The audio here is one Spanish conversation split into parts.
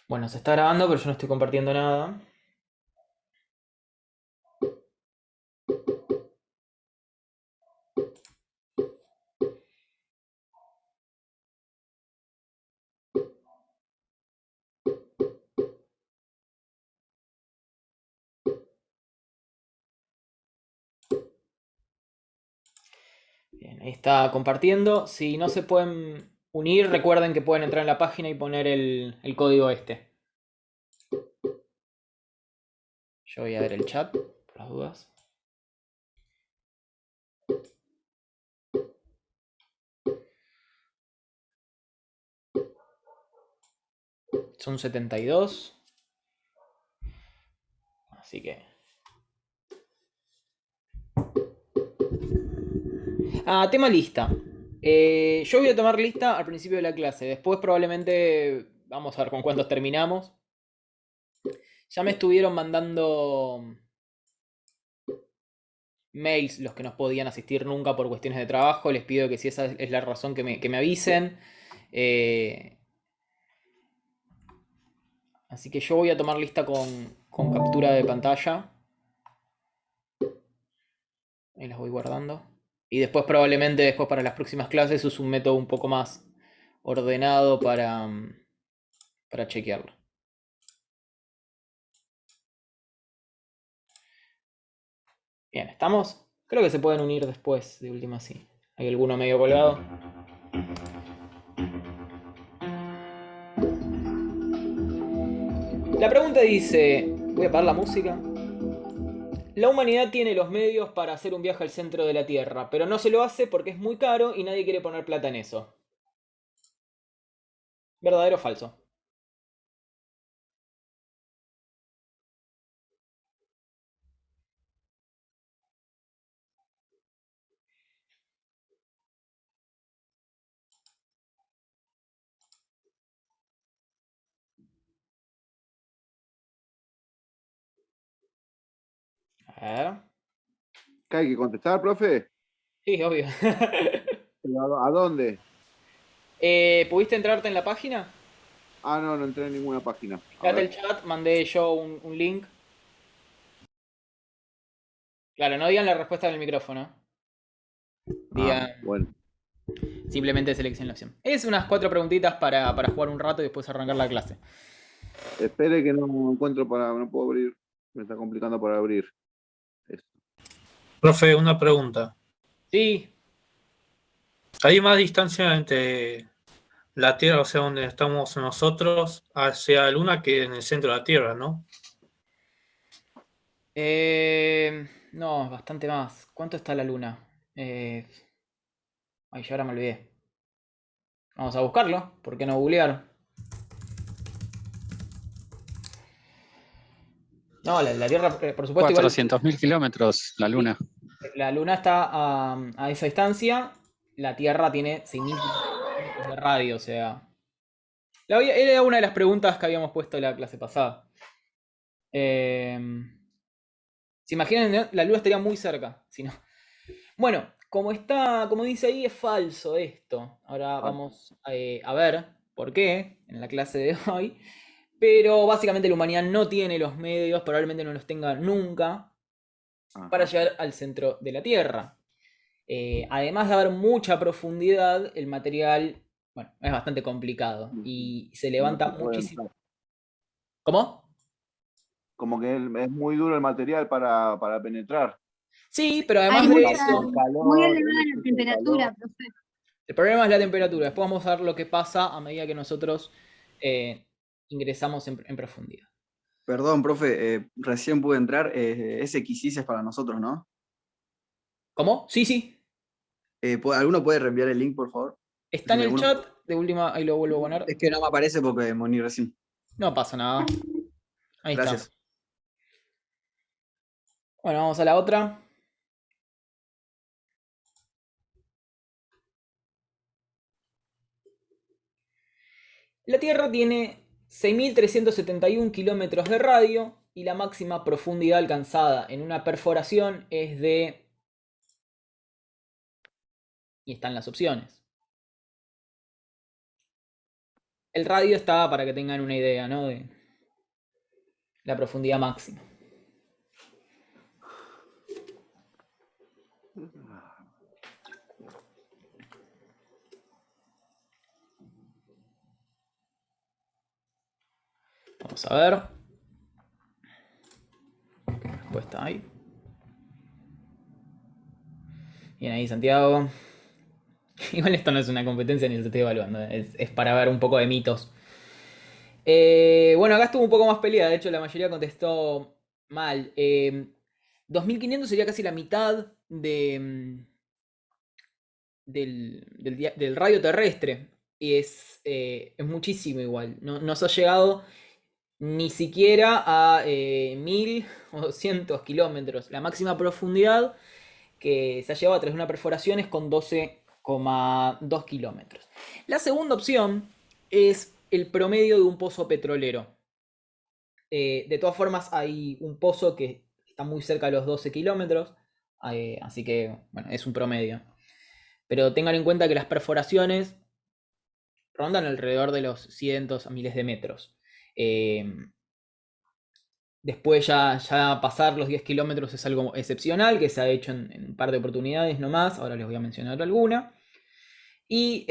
Bueno, se está grabando, pero yo no estoy compartiendo nada. Bien, ahí está compartiendo. Si no se pueden unir, recuerden que pueden entrar en la página y poner el código este. Yo voy a ver el chat, por las dudas. Son 72. Así que... tema lista. Yo voy a tomar lista al principio de la clase. Después probablemente vamos a ver con cuántos terminamos. Ya me estuvieron mandando mails los que no podían asistir nunca por cuestiones de trabajo. Les pido que si esa es la razón que me avisen. Eh, Así que yo voy a tomar lista con captura de pantalla. Ahí las voy guardando. Y después probablemente después para las próximas clases uso un método un poco más ordenado para chequearlo. Bien, ¿estamos? Creo que se pueden unir después, de última sí. Hay alguno medio colgado. La pregunta dice, voy a apagar la música. La humanidad tiene los medios para hacer un viaje al centro de la Tierra, pero no se lo hace porque es muy caro y nadie quiere poner plata en eso. ¿Verdadero o falso? A ver. ¿Qué hay que contestar, profe? Sí, obvio. ¿Pero ¿A dónde? ¿Pudiste entrarte en la página? Ah, no, no entré en ninguna página. A Fíjate el ver. chat, mandé yo un link. Claro, no digan la respuesta en el micrófono. Ah, Digan, bueno. simplemente seleccionen la opción. Es unas cuatro preguntitas para jugar un rato y después arrancar la clase. Espere que no encuentro para. No puedo abrir. Me está complicando para abrir. Eso. Profe, una pregunta. Sí, ¿Hay más distancia entre la Tierra, o sea, donde estamos nosotros, hacia la Luna que en el centro de la Tierra, ¿no? no, bastante más. ¿Cuánto está la luna? Ay, ya ahora me olvidé. Vamos a buscarlo. ¿Por qué no googlear? No, la Tierra, por supuesto, igual. 400.000 kilómetros la Sí, Luna. la Luna está a esa distancia. La Tierra tiene 6.000 kilómetros de radio, o sea. Era una de las preguntas que habíamos puesto en la clase pasada. Eh, ¿Se imaginan? ¿No? La Luna estaría muy cerca. Si no. Bueno, como dice ahí, es falso esto. Ahora Ah, vamos a ver por qué en la clase de hoy. Pero básicamente la humanidad no tiene los medios, probablemente no los tenga nunca, para ajá. llegar al centro de la Tierra. Además de haber mucha profundidad, el material, bueno, es bastante complicado y se No levanta se puede muchísimo. entrar. ¿Cómo? Como que es muy duro el material para penetrar. Sí, pero Hay además de mucha, eso, El muy calor, el elevada la exceso de calor. temperatura, profe. el problema es la temperatura. Después vamos a ver lo que pasa a medida que nosotros eh, ingresamos en profundidad. Perdón, profe, recién pude entrar. Ese Xyz es para nosotros, ¿no? ¿Cómo? Sí, sí. ¿Alguno puede reenviar el link, por favor? Está en Decime el uno. chat. De última, ahí lo vuelvo a poner. Es que no me aparece porque me uní recién. No pasa nada. Ahí está. Gracias. Bueno, vamos a la otra. La Tierra tiene 6.371 kilómetros de radio y la máxima profundidad alcanzada en una perforación es de... Y están las opciones. El radio está para que tengan una idea, ¿no? De la profundidad máxima. Vamos a ver. ¿Qué respuesta hay? Bien ahí, Santiago. Igual esto no es una competencia ni se estoy evaluando, es para ver un poco de mitos. Bueno, acá estuvo un poco más peleada, de hecho la mayoría contestó mal. 2500 sería casi la mitad del radio terrestre. Y es muchísimo igual. No nos ha llegado ni siquiera a 1000 o 200 kilómetros. La máxima profundidad que se ha llevado a través de una perforación es con 12,2 kilómetros. La segunda opción es el promedio de un pozo petrolero. De todas formas, hay un pozo que está muy cerca de los 12 kilómetros, así que, bueno, es un promedio. Pero tengan en cuenta que las perforaciones rondan alrededor de los cientos a miles de metros. Después ya pasar los 10 kilómetros es algo excepcional, que se ha hecho en un par de oportunidades nomás, ahora les voy a mencionar alguna. Y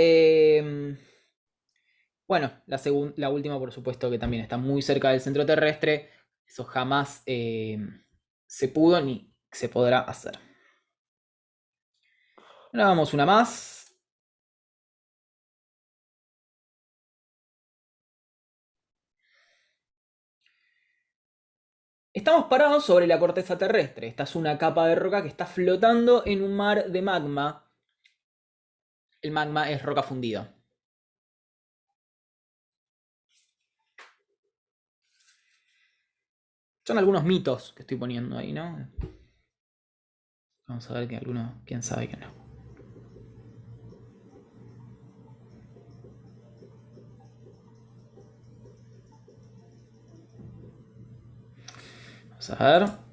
bueno, la última por supuesto que también está muy cerca del centro terrestre, eso jamás se pudo ni se podrá hacer. Ahora vamos una más. Estamos parados sobre la corteza terrestre. Esta es una capa de roca que está flotando en un mar de magma. El magma es roca fundida. Son algunos mitos que estoy poniendo ahí, ¿no? Vamos a ver que alguno, quién sabe que no. Vamos a ver.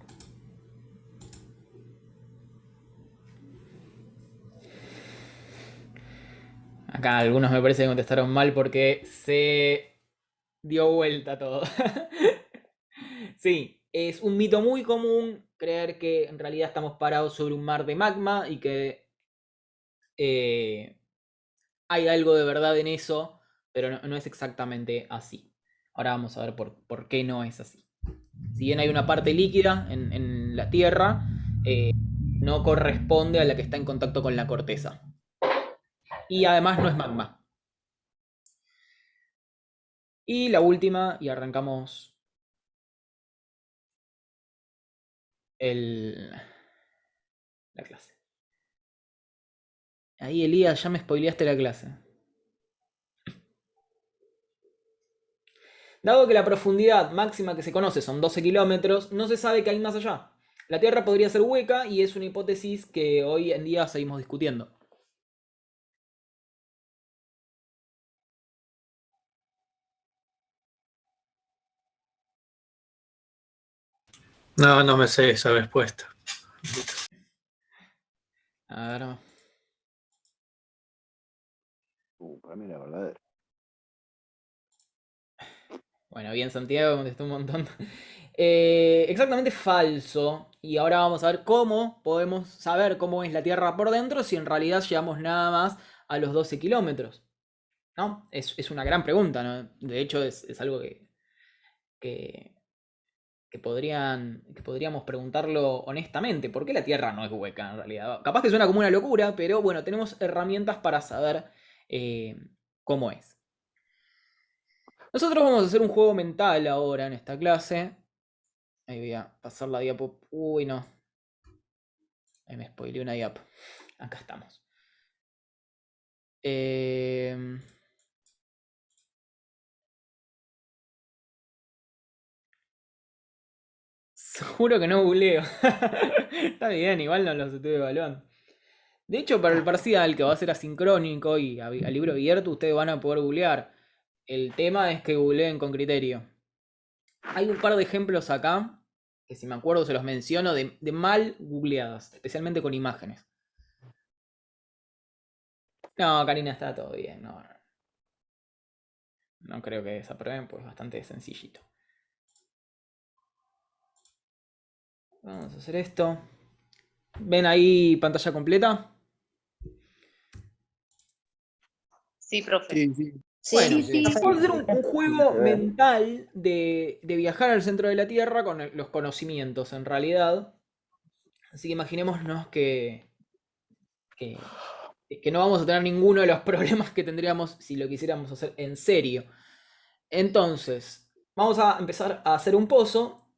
Acá algunos me parece que contestaron mal porque se dio vuelta todo. Sí, es un mito muy común creer que en realidad estamos parados sobre un mar de magma y que hay algo de verdad en eso, pero no es exactamente así. Ahora vamos a ver por qué no es así. Si bien hay una parte líquida en la Tierra, no corresponde a la que está en contacto con la corteza. Y además no es magma. Y la última, y arrancamos la clase. Ahí, Elías, ya me spoileaste la clase. Dado que la profundidad máxima que se conoce son 12 kilómetros, no se sabe qué hay más allá. La Tierra podría ser hueca y es una hipótesis que hoy en día seguimos discutiendo. No me sé esa respuesta. A ver. Para mí la verdadera. Bueno, bien, Santiago contestó un montón. Exactamente falso. Y ahora vamos a ver cómo podemos saber cómo es la Tierra por dentro si en realidad llegamos nada más a los 12 kilómetros. ¿No? Es una gran pregunta, ¿no? De hecho, es algo que podríamos preguntarlo honestamente. ¿Por qué la Tierra no es hueca en realidad? Capaz que suena como una locura, pero bueno, tenemos herramientas para saber cómo es. Nosotros vamos a hacer un juego mental ahora en esta clase. Ahí voy a pasar la diapo. Uy, no. Ahí me spoileé una diapo. Acá estamos. Seguro que no googleo. Está bien, igual no los estoy evaluando. De hecho, para el parcial, que va a ser asincrónico y a libro abierto, ustedes van a poder googlear. El tema es que googleen con criterio. Hay un par de ejemplos acá, que si me acuerdo se los menciono, de mal googleadas, especialmente con imágenes. No, Karina, está todo bien. No. No creo que desaprueben, pues bastante sencillito. Vamos a hacer esto. ¿Ven ahí pantalla completa? Sí, profe. Sí, sí. Bueno, Sí. vamos a hacer un juego A ver. mental de viajar al centro de la Tierra con los conocimientos, en realidad. Así que imaginémonos que no vamos a tener ninguno de los problemas que tendríamos si lo quisiéramos hacer en serio. Entonces, vamos a empezar a hacer un pozo.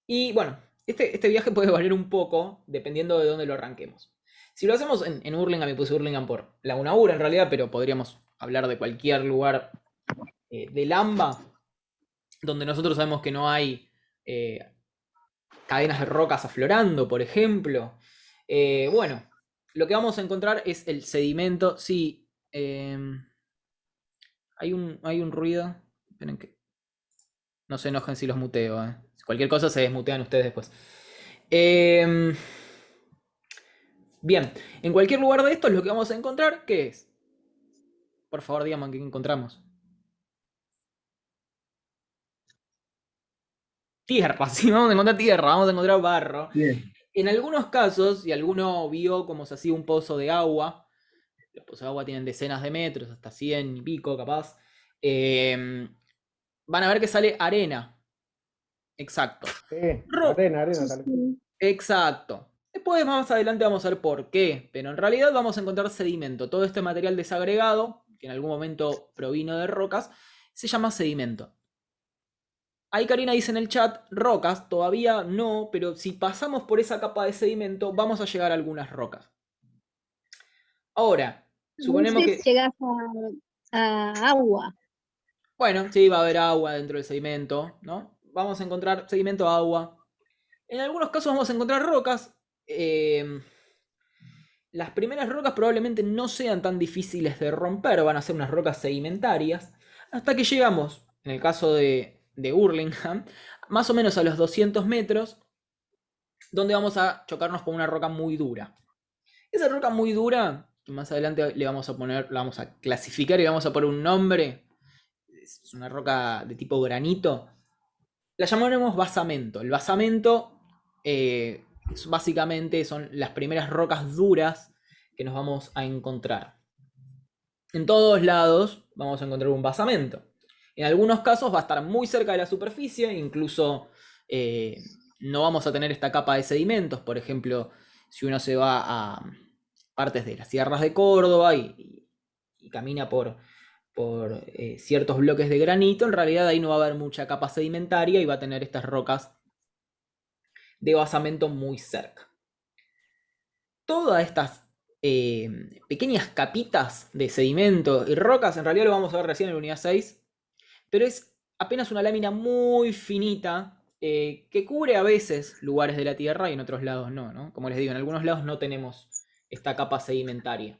Y bueno, este viaje puede valer un poco dependiendo de dónde lo arranquemos. Si lo hacemos en Hurlingham, me puse Hurlingham por Laguna Ura en realidad, pero podríamos hablar de cualquier lugar de Lamba, donde nosotros sabemos que no hay cadenas de rocas aflorando, por ejemplo. Bueno, lo que vamos a encontrar es el sedimento. Sí, hay un ruido. Esperen que no se enojen si los muteo. Cualquier cosa se desmutean ustedes después. Bien, en cualquier lugar de estos lo que vamos a encontrar, ¿qué es? Por favor, díganme qué encontramos. Tierra, sí, vamos a encontrar tierra, vamos a encontrar barro. Bien. En algunos casos, y alguno vio cómo se hacía un pozo de agua, los pozos de agua tienen decenas de metros, hasta 100 y pico capaz, van a ver que sale arena. Exacto. Sí, Ro- arena, tal. Exacto. Después más adelante vamos a ver por qué, pero en realidad vamos a encontrar sedimento. Todo este material desagregado, que en algún momento provino de rocas, se llama sedimento. Ahí Karina dice en el chat, rocas, todavía no, pero si pasamos por esa capa de sedimento, vamos a llegar a algunas rocas. Ahora, suponemos que... Llegas a agua. Bueno, sí, va a haber agua dentro del sedimento, ¿no? Vamos a encontrar sedimento, agua. En algunos casos vamos a encontrar rocas. Las primeras rocas probablemente no sean tan difíciles de romper, van a ser unas rocas sedimentarias, hasta que llegamos, en el caso de Hurlingham, más o menos a los 200 metros, donde vamos a chocarnos con una roca muy dura. Esa roca muy dura, que más adelante le vamos a poner, la vamos a clasificar y le vamos a poner un nombre, es una roca de tipo granito, la llamaremos basamento. El basamento básicamente son las primeras rocas duras que nos vamos a encontrar. En todos lados vamos a encontrar un basamento. En algunos casos va a estar muy cerca de la superficie, incluso no vamos a tener esta capa de sedimentos. Por ejemplo, si uno se va a partes de las sierras de Córdoba y camina por ciertos bloques de granito, en realidad ahí no va a haber mucha capa sedimentaria y va a tener estas rocas de basamento muy cerca. Todas estas pequeñas capitas de sedimento y rocas, en realidad lo vamos a ver recién en la unidad 6, pero es apenas una lámina muy finita que cubre a veces lugares de la Tierra y en otros lados no, ¿no? Como les digo, en algunos lados no tenemos esta capa sedimentaria.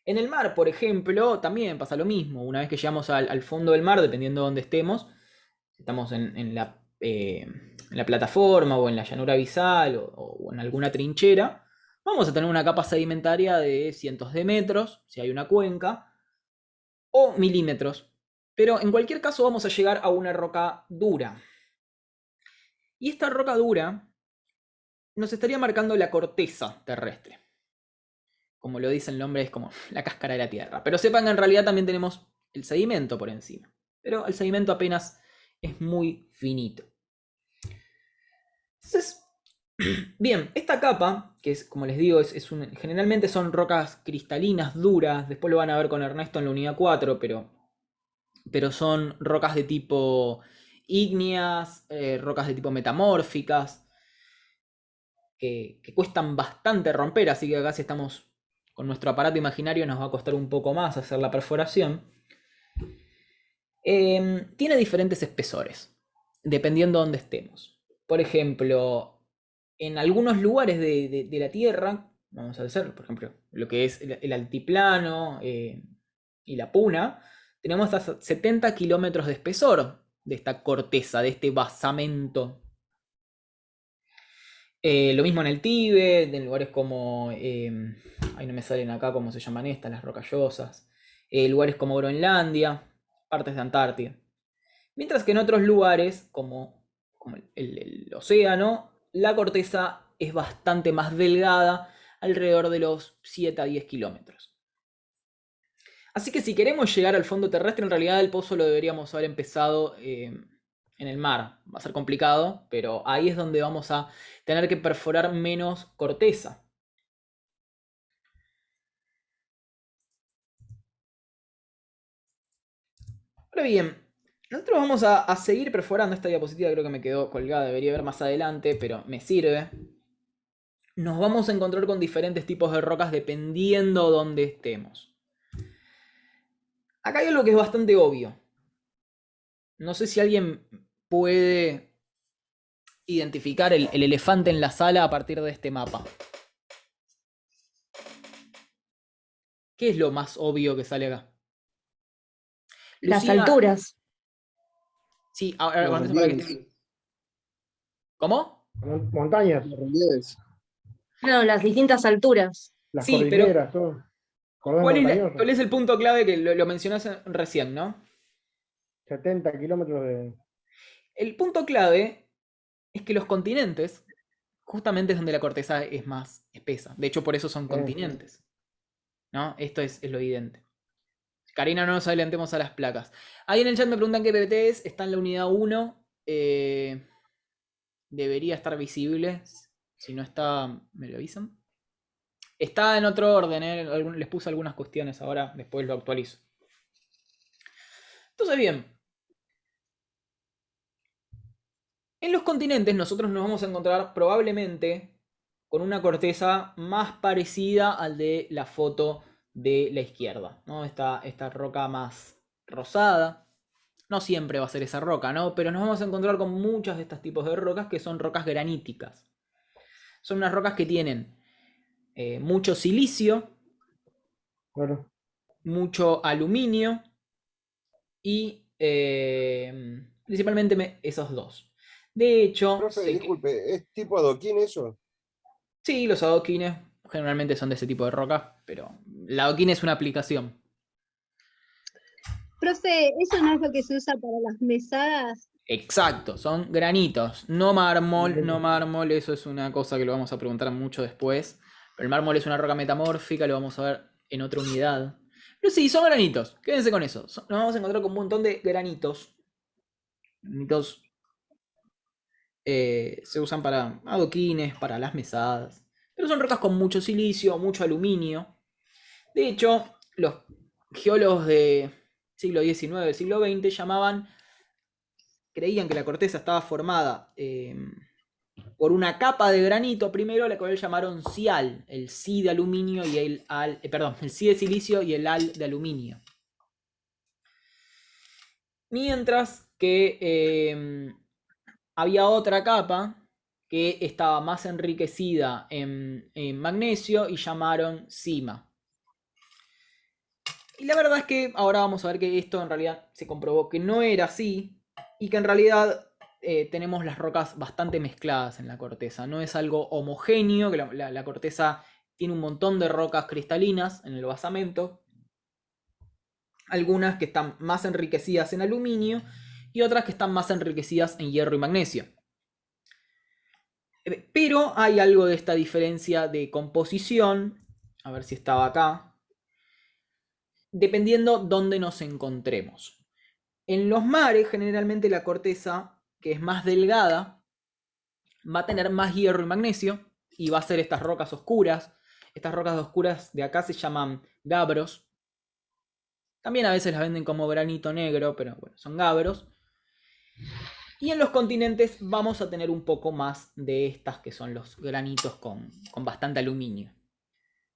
En el mar, por ejemplo, también pasa lo mismo. Una vez que llegamos al fondo del mar, dependiendo de dónde estemos, si estamos en la plataforma o en la llanura abisal o en alguna trinchera, vamos a tener una capa sedimentaria de cientos de metros, si hay una cuenca, o milímetros. Pero en cualquier caso vamos a llegar a una roca dura. Y esta roca dura nos estaría marcando la corteza terrestre. Como lo dice el nombre, es como la cáscara de la Tierra. Pero sepan que en realidad también tenemos el sedimento por encima. Pero el sedimento apenas es muy finito. Entonces, bien, esta capa, que es, como les digo, generalmente son rocas cristalinas, duras. Después lo van a ver con Ernesto en la unidad 4, pero son rocas de tipo ígneas, rocas de tipo metamórficas, que cuestan bastante romper, así que acá si estamos con nuestro aparato imaginario nos va a costar un poco más hacer la perforación. Tiene diferentes espesores, dependiendo de dónde estemos. Por ejemplo, en algunos lugares de la Tierra, vamos a hacer, por ejemplo, lo que es el altiplano y la puna, tenemos hasta 70 kilómetros de espesor de esta corteza, de este basamento. Lo mismo en el Tíbet, en lugares como... ahí no me salen acá cómo se llaman estas, las rocallosas. lugares como Groenlandia, partes de Antártida. Mientras que en otros lugares, como el océano, la corteza es bastante más delgada, alrededor de los 7 a 10 kilómetros. Así que si queremos llegar al fondo terrestre, en realidad el pozo lo deberíamos haber empezado en el mar. Va a ser complicado, pero ahí es donde vamos a tener que perforar menos corteza. Ahora bien, nosotros vamos a seguir perforando. Esta diapositiva creo que me quedó colgada, debería ver más adelante, pero me sirve. Nos vamos a encontrar con diferentes tipos de rocas dependiendo dónde estemos. Acá hay algo que es bastante obvio. No sé si alguien puede identificar el elefante en la sala a partir de este mapa. ¿Qué es lo más obvio que sale acá? Las Lucía- alturas. Sí, ahora Los con eso para que relieves. esté- ¿Cómo? Montañas, Los relieves. No, las distintas alturas. las Sí, pero- cordilleras, todo. Cordón ¿Cuál montañoso. es el punto clave que lo mencionaste recién, no? 70 kilómetros de. El punto clave es que los continentes, justamente es donde la corteza es más espesa. De hecho, por eso son continentes. ¿No? Esto es lo evidente. Karina, no nos adelantemos a las placas. Ahí en el chat me preguntan qué PPT es. Está en la unidad 1. Debería estar visible. Si no está, me lo avisan. Está en otro orden, les puse algunas cuestiones ahora, después lo actualizo. Entonces, bien. En los continentes nosotros nos vamos a encontrar probablemente con una corteza más parecida al de la foto de la izquierda, ¿no? Esta roca más rosada. No siempre va a ser esa roca, ¿no? Pero nos vamos a encontrar con muchas de estos tipos de rocas que son rocas graníticas. Son unas rocas que tienen mucho silicio, Claro. mucho aluminio y principalmente esos dos. De hecho, Profe, disculpe, ¿es tipo adoquín eso? sí, los adoquines generalmente son de ese tipo de rocas, pero el adoquín es una aplicación. Profe, ¿eso no es lo que se usa para las mesadas? Exacto, son granitos, no mármol, eso es una cosa que lo vamos a preguntar mucho después. Pero el mármol es una roca metamórfica, lo vamos a ver en otra unidad. Pero sí, son granitos, quédense con eso. Nos vamos a encontrar con un montón de granitos. Granitos se usan para adoquines, para las mesadas. Pero son rocas con mucho silicio, mucho aluminio. De hecho, los geólogos de siglo XIX, siglo XX creían que la corteza estaba formada por una capa de granito primero, a la cual llamaron sial, el Si de aluminio y el Si de silicio y el Al de aluminio. Mientras que había otra capa que estaba más enriquecida en magnesio y llamaron sima. Y la verdad es que ahora vamos a ver que esto en realidad se comprobó que no era así y que en realidad tenemos las rocas bastante mezcladas en la corteza. No es algo homogéneo, que la corteza tiene un montón de rocas cristalinas en el basamento. Algunas que están más enriquecidas en aluminio y otras que están más enriquecidas en hierro y magnesio. Pero hay algo de esta diferencia de composición, a ver si estaba acá, dependiendo dónde nos encontremos. En los mares, generalmente la corteza, que es más delgada, va a tener más hierro y magnesio y va a ser estas rocas oscuras. Estas rocas oscuras de acá se llaman gabros. También a veces las venden como granito negro, pero bueno, son gabros. Y en los continentes vamos a tener un poco más de estas que son los granitos con bastante aluminio.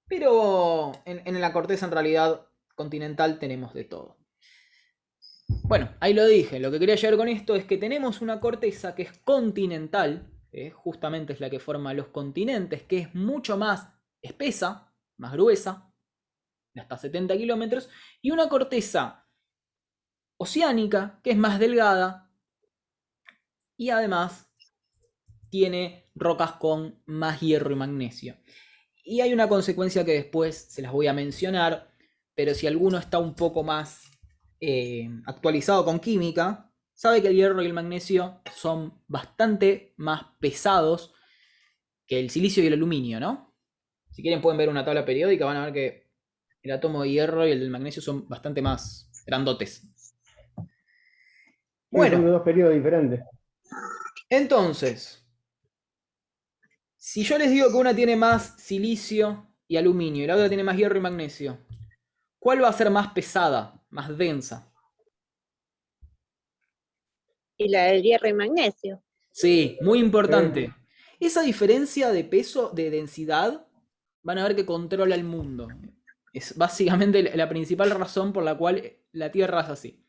Pero en la corteza en realidad continental tenemos de todo. Bueno, ahí lo dije. Lo que quería llegar con esto es que tenemos una corteza que es continental, que justamente es la que forma los continentes, que es mucho más espesa, más gruesa, de hasta 70 kilómetros, y una corteza oceánica, que es más delgada, y además tiene rocas con más hierro y magnesio. Y hay una consecuencia que después se las voy a mencionar, pero si alguno está un poco más actualizado con química, sabe que el hierro y el magnesio son bastante más pesados que el silicio y el aluminio, ¿no? Si quieren pueden ver una tabla periódica, van a ver que el átomo de hierro y el del magnesio son bastante más grandotes. Sí, Bueno. son de dos periodos diferentes. Entonces, si yo les digo que una tiene más silicio y aluminio y la otra tiene más hierro y magnesio, ¿cuál va a ser más pesada, más densa? Y la del hierro y magnesio. Sí, muy importante. Esa diferencia de peso, de densidad, van a ver que controla el mundo. Es básicamente la principal razón por la cual la Tierra es así.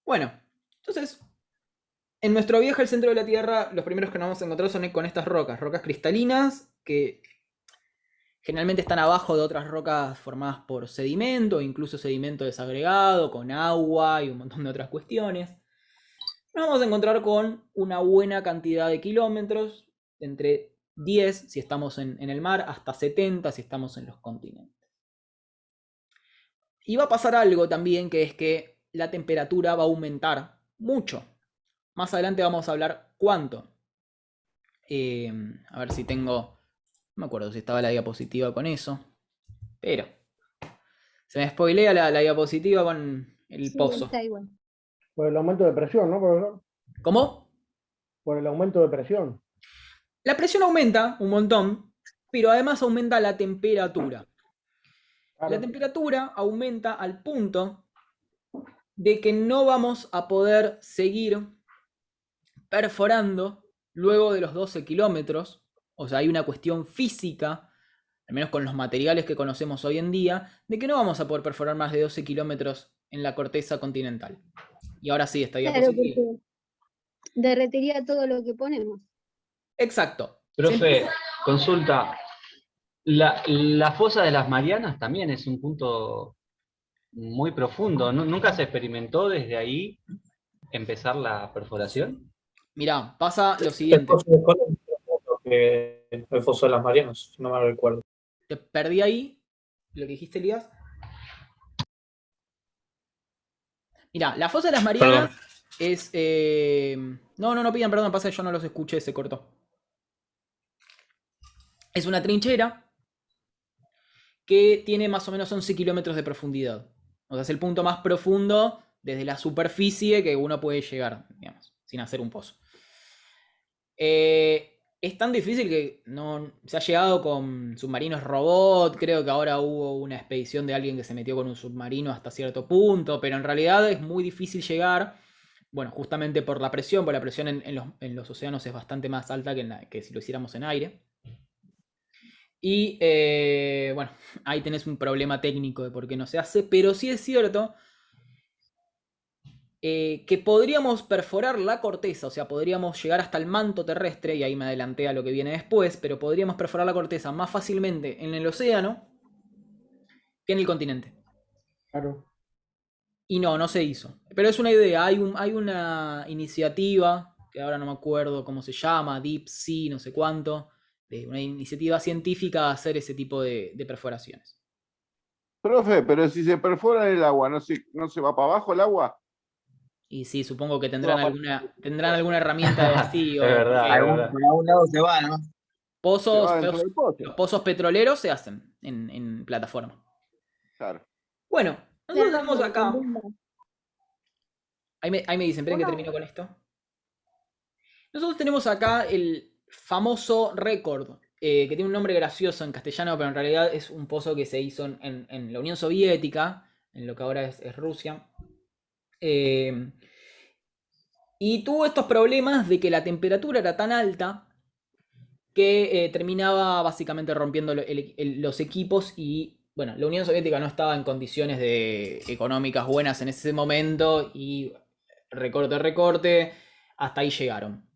Bueno, entonces, en nuestro viaje al centro de la Tierra, los primeros que nos vamos a encontrar son con estas rocas cristalinas, que generalmente están abajo de otras rocas formadas por sedimento, incluso sedimento desagregado, con agua y un montón de otras cuestiones. Nos vamos a encontrar con una buena cantidad de kilómetros, entre 10 si estamos en el mar, hasta 70 si estamos en los continentes. Y va a pasar algo también, que es que la temperatura va a aumentar mucho. Más adelante vamos a hablar cuánto. A ver si tengo... No me acuerdo si estaba la diapositiva con eso. Pero... se me spoilea la diapositiva con el Sí, pozo. está igual. Por el aumento de presión, ¿no, profesor? ¿Cómo? Por el aumento de presión. La presión aumenta un montón, pero además aumenta la temperatura. Claro. La temperatura aumenta al punto de que no vamos a poder seguir perforando luego de los 12 kilómetros. O sea, hay una cuestión física, al menos con los materiales que conocemos hoy en día, de que no vamos a poder perforar más de 12 kilómetros en la corteza continental. Y ahora sí, esta Claro, diapositiva. porque derretiría todo lo que ponemos. Exacto. Profe, consulta. La fosa de las Marianas también es un punto muy profundo. ¿Nunca se experimentó desde ahí empezar la perforación? Mirá, pasa lo El siguiente. foso de Colón es lo mismo que el foso de las Marianas, si no me recuerdo. Te perdí ahí lo que dijiste, Elías. Mirá, la fosa de las Marianas es... No pidan perdón, pasa que yo no los escuché, se cortó. Es una trinchera que tiene más o menos 11 kilómetros de profundidad. O sea, es el punto más profundo desde la superficie que uno puede llegar, digamos, sin hacer un pozo. Es tan difícil que no se ha llegado con submarinos robot. Creo que ahora hubo una expedición de alguien que se metió con un submarino hasta cierto punto, pero en realidad es muy difícil llegar. Bueno, justamente por la presión, porque la presión en los océanos es bastante más alta que si lo hiciéramos en aire. Y bueno, ahí tenés un problema técnico de por qué no se hace, pero sí es cierto que podríamos perforar la corteza, o sea, podríamos llegar hasta el manto terrestre, y ahí me adelanté a lo que viene después, pero podríamos perforar la corteza más fácilmente en el océano que en el continente. Claro. Y no se hizo. Pero es una idea, hay una iniciativa, que ahora no me acuerdo cómo se llama, Deep Sea, no sé cuánto, de una iniciativa científica a hacer ese tipo de perforaciones. Profe, pero si se perfora el agua, ¿no se va para abajo el agua? Y sí, supongo que tendrán alguna herramienta de vacío. Es verdad, porque es verdad. Por algún lado se va, ¿no? Se va dentro del pozo. Los pozos petroleros se hacen en plataforma. Claro. Bueno, nosotros tenemos acá... Con bomba. Ahí me dicen, esperen que termino con esto. Nosotros tenemos acá el famoso récord, que tiene un nombre gracioso en castellano, pero en realidad es un pozo que se hizo en la Unión Soviética, en lo que ahora es Rusia. Y tuvo estos problemas de que la temperatura era tan alta que terminaba básicamente rompiendo los equipos y, bueno, la Unión Soviética no estaba en condiciones económicas buenas en ese momento y recorte, hasta ahí llegaron.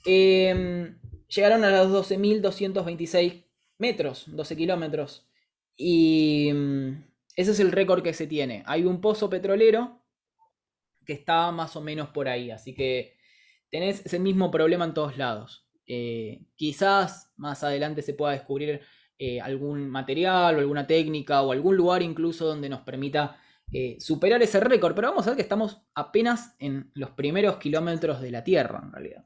Llegaron a los 12.226 metros, 12 kilómetros, y ese es el récord que se tiene. Hay un pozo petrolero que está más o menos por ahí, así que tenés ese mismo problema en todos lados. Quizás más adelante se pueda descubrir algún material o alguna técnica o algún lugar incluso donde nos permita superar ese récord. Pero vamos a ver que estamos apenas en los primeros kilómetros de la Tierra, en realidad.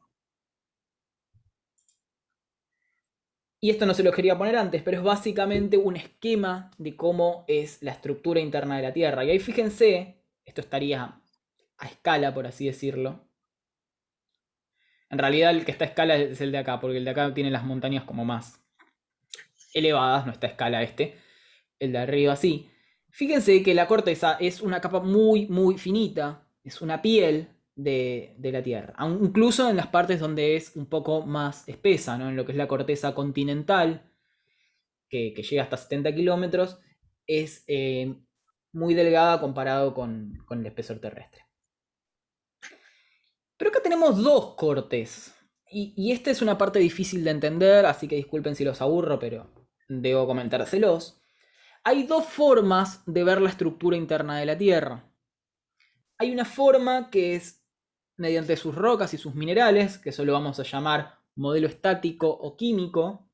Y esto no se lo quería poner antes, pero es básicamente un esquema de cómo es la estructura interna de la Tierra. Y ahí fíjense, esto estaría a escala, por así decirlo. En realidad el que está a escala es el de acá, porque el de acá tiene las montañas como más elevadas, no está a escala este. El de arriba sí. Fíjense que la corteza es una capa muy, muy finita. Es una piel de la Tierra. Incluso en las partes donde es un poco más espesa, ¿no? En lo que es la corteza continental, que llega hasta 70 kilómetros, es muy delgada comparado con el espesor terrestre. Pero acá tenemos dos cortes. Y esta es una parte difícil de entender, así que disculpen si los aburro, pero debo comentárselos. Hay dos formas de ver la estructura interna de la Tierra. Hay una forma que es mediante sus rocas y sus minerales, que eso lo vamos a llamar modelo estático o químico.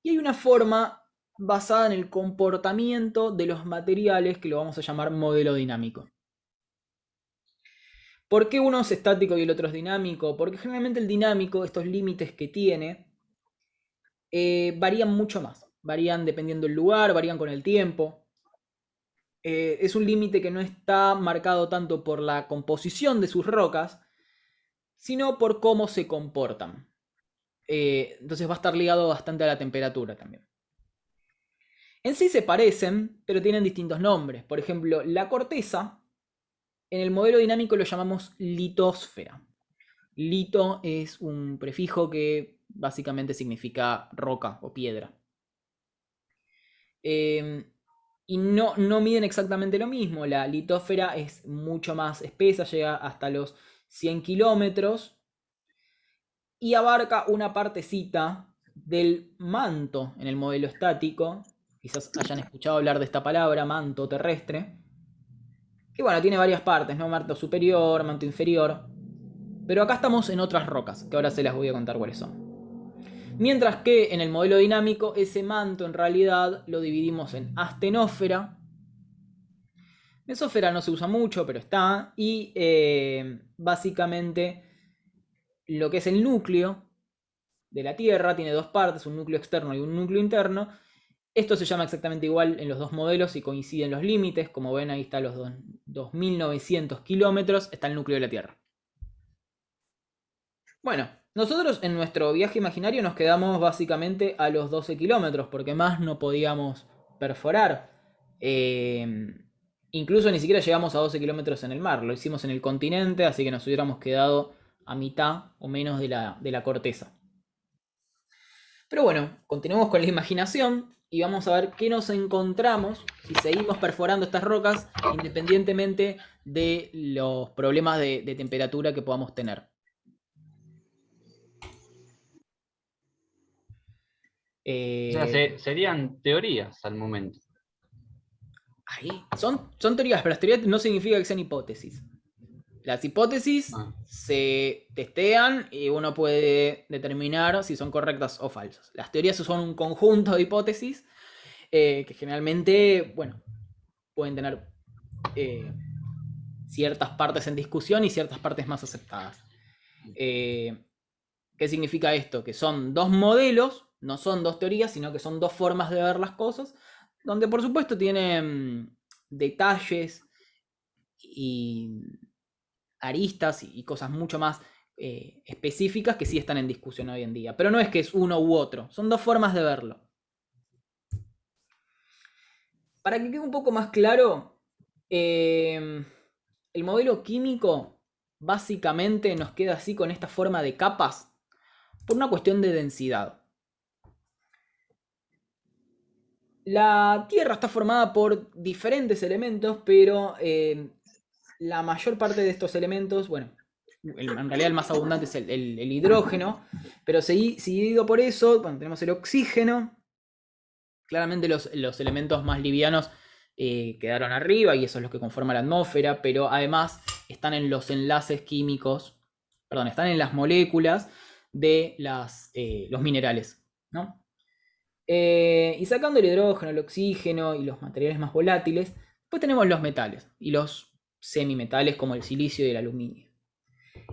Y hay una forma basada en el comportamiento de los materiales, que lo vamos a llamar modelo dinámico. ¿Por qué uno es estático y el otro es dinámico? Porque generalmente el dinámico, estos límites que tiene, varían mucho más. Varían dependiendo del lugar, varían con el tiempo. Es un límite que no está marcado tanto por la composición de sus rocas, sino por cómo se comportan. Entonces va a estar ligado bastante a la temperatura también. En sí se parecen, pero tienen distintos nombres. Por ejemplo, la corteza, en el modelo dinámico lo llamamos litosfera. Lito es un prefijo que básicamente significa roca o piedra. Y no miden exactamente lo mismo. La litósfera es mucho más espesa, llega hasta los 100 kilómetros y abarca una partecita del manto en el modelo estático. Quizás hayan escuchado hablar de esta palabra, manto terrestre. Que bueno, tiene varias partes, ¿no? Manto superior, manto inferior. Pero acá estamos en otras rocas, que ahora se las voy a contar cuáles son. Mientras que en el modelo dinámico ese manto en realidad lo dividimos en astenósfera. Mesósfera no se usa mucho, pero está. Y básicamente lo que es el núcleo de la Tierra tiene dos partes, un núcleo externo y un núcleo interno. Esto se llama exactamente igual en los dos modelos y coinciden los límites. Como ven, ahí está los 2.900 kilómetros, está el núcleo de la Tierra. Bueno, nosotros en nuestro viaje imaginario nos quedamos básicamente a los 12 kilómetros, porque más no podíamos perforar. Incluso ni siquiera llegamos a 12 kilómetros en el mar, lo hicimos en el continente, así que nos hubiéramos quedado a mitad o menos de la corteza. Pero bueno, continuemos con la imaginación y vamos a ver qué nos encontramos si seguimos perforando estas rocas, independientemente de los problemas de temperatura que podamos tener. O sea, serían teorías al momento. Ahí. Son teorías, pero las teorías no significa que sean hipótesis. Las hipótesis se testean y uno puede determinar si son correctas o falsas. Las teorías son un conjunto de hipótesis que generalmente, bueno, pueden tener ciertas partes en discusión y ciertas partes más aceptadas. ¿Qué significa esto? Que son dos modelos, no son dos teorías, sino que son dos formas de ver las cosas, donde por supuesto tienen detalles y aristas y cosas mucho más específicas que sí están en discusión hoy en día. Pero no es que es uno u otro, son dos formas de verlo. Para que quede un poco más claro, el modelo químico básicamente nos queda así con esta forma de capas por una cuestión de densidad. La Tierra está formada por diferentes elementos, pero la mayor parte de estos elementos, bueno, en realidad el más abundante es el hidrógeno, pero seguido por eso, bueno, tenemos el oxígeno. Claramente los elementos más livianos quedaron arriba y eso es lo que conforma la atmósfera, pero además están en los enlaces químicos, perdón, están en las moléculas de los minerales, ¿no? Y sacando el hidrógeno, el oxígeno y los materiales más volátiles, después tenemos los metales y los semimetales como el silicio y el aluminio.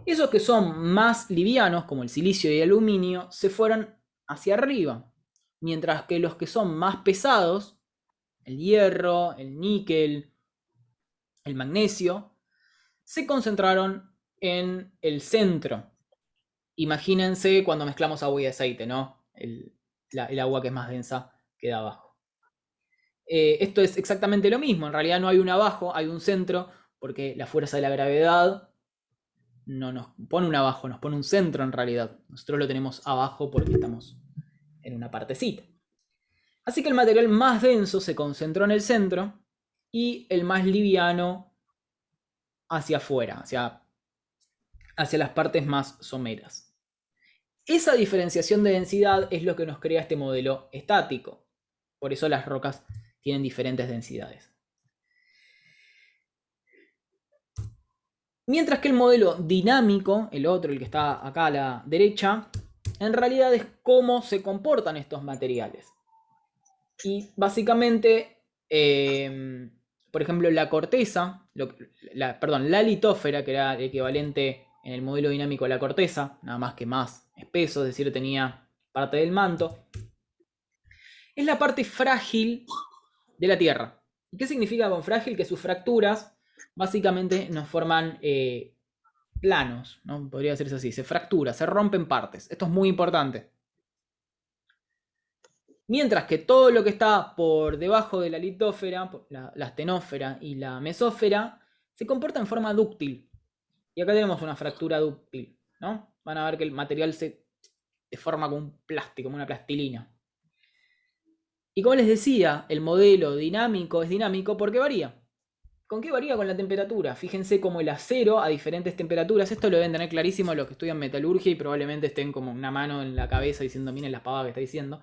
Esos que son más livianos, como el silicio y el aluminio, se fueron hacia arriba, mientras que los que son más pesados, el hierro, el níquel, el magnesio, se concentraron en el centro. Imagínense cuando mezclamos agua y aceite, ¿no? El agua que es más densa queda abajo. Esto es exactamente lo mismo. En realidad no hay un abajo, hay un centro, porque la fuerza de la gravedad no nos pone un abajo, nos pone un centro en realidad. Nosotros lo tenemos abajo porque estamos en una partecita. Así que el material más denso se concentró en el centro y el más liviano hacia afuera, hacia las partes más someras. Esa diferenciación de densidad es lo que nos crea este modelo estático. Por eso las rocas tienen diferentes densidades. Mientras que el modelo dinámico, el otro, el que está acá a la derecha, en realidad es cómo se comportan estos materiales. Y básicamente, por ejemplo, la corteza, la litósfera, que era el equivalente en el modelo dinámico a la corteza, nada más que más espeso, es decir, tenía parte del manto, es la parte frágil de la Tierra. ¿Y qué significa con frágil? Que sus fracturas básicamente nos forman planos, ¿no? Podría decirse así, se fractura, se rompen partes. Esto es muy importante. Mientras que todo lo que está por debajo de la litósfera, la astenósfera y la mesósfera, se comporta en forma dúctil. Y acá tenemos una fractura dúctil, ¿no? Van a ver que el material se deforma como un plástico, como una plastilina. Y como les decía, el modelo dinámico es dinámico porque varía. ¿Con qué varía? Con la temperatura. Fíjense como el acero a diferentes temperaturas. Esto lo deben tener clarísimo los que estudian metalurgia y probablemente estén como una mano en la cabeza diciendo, miren las pavadas que está diciendo.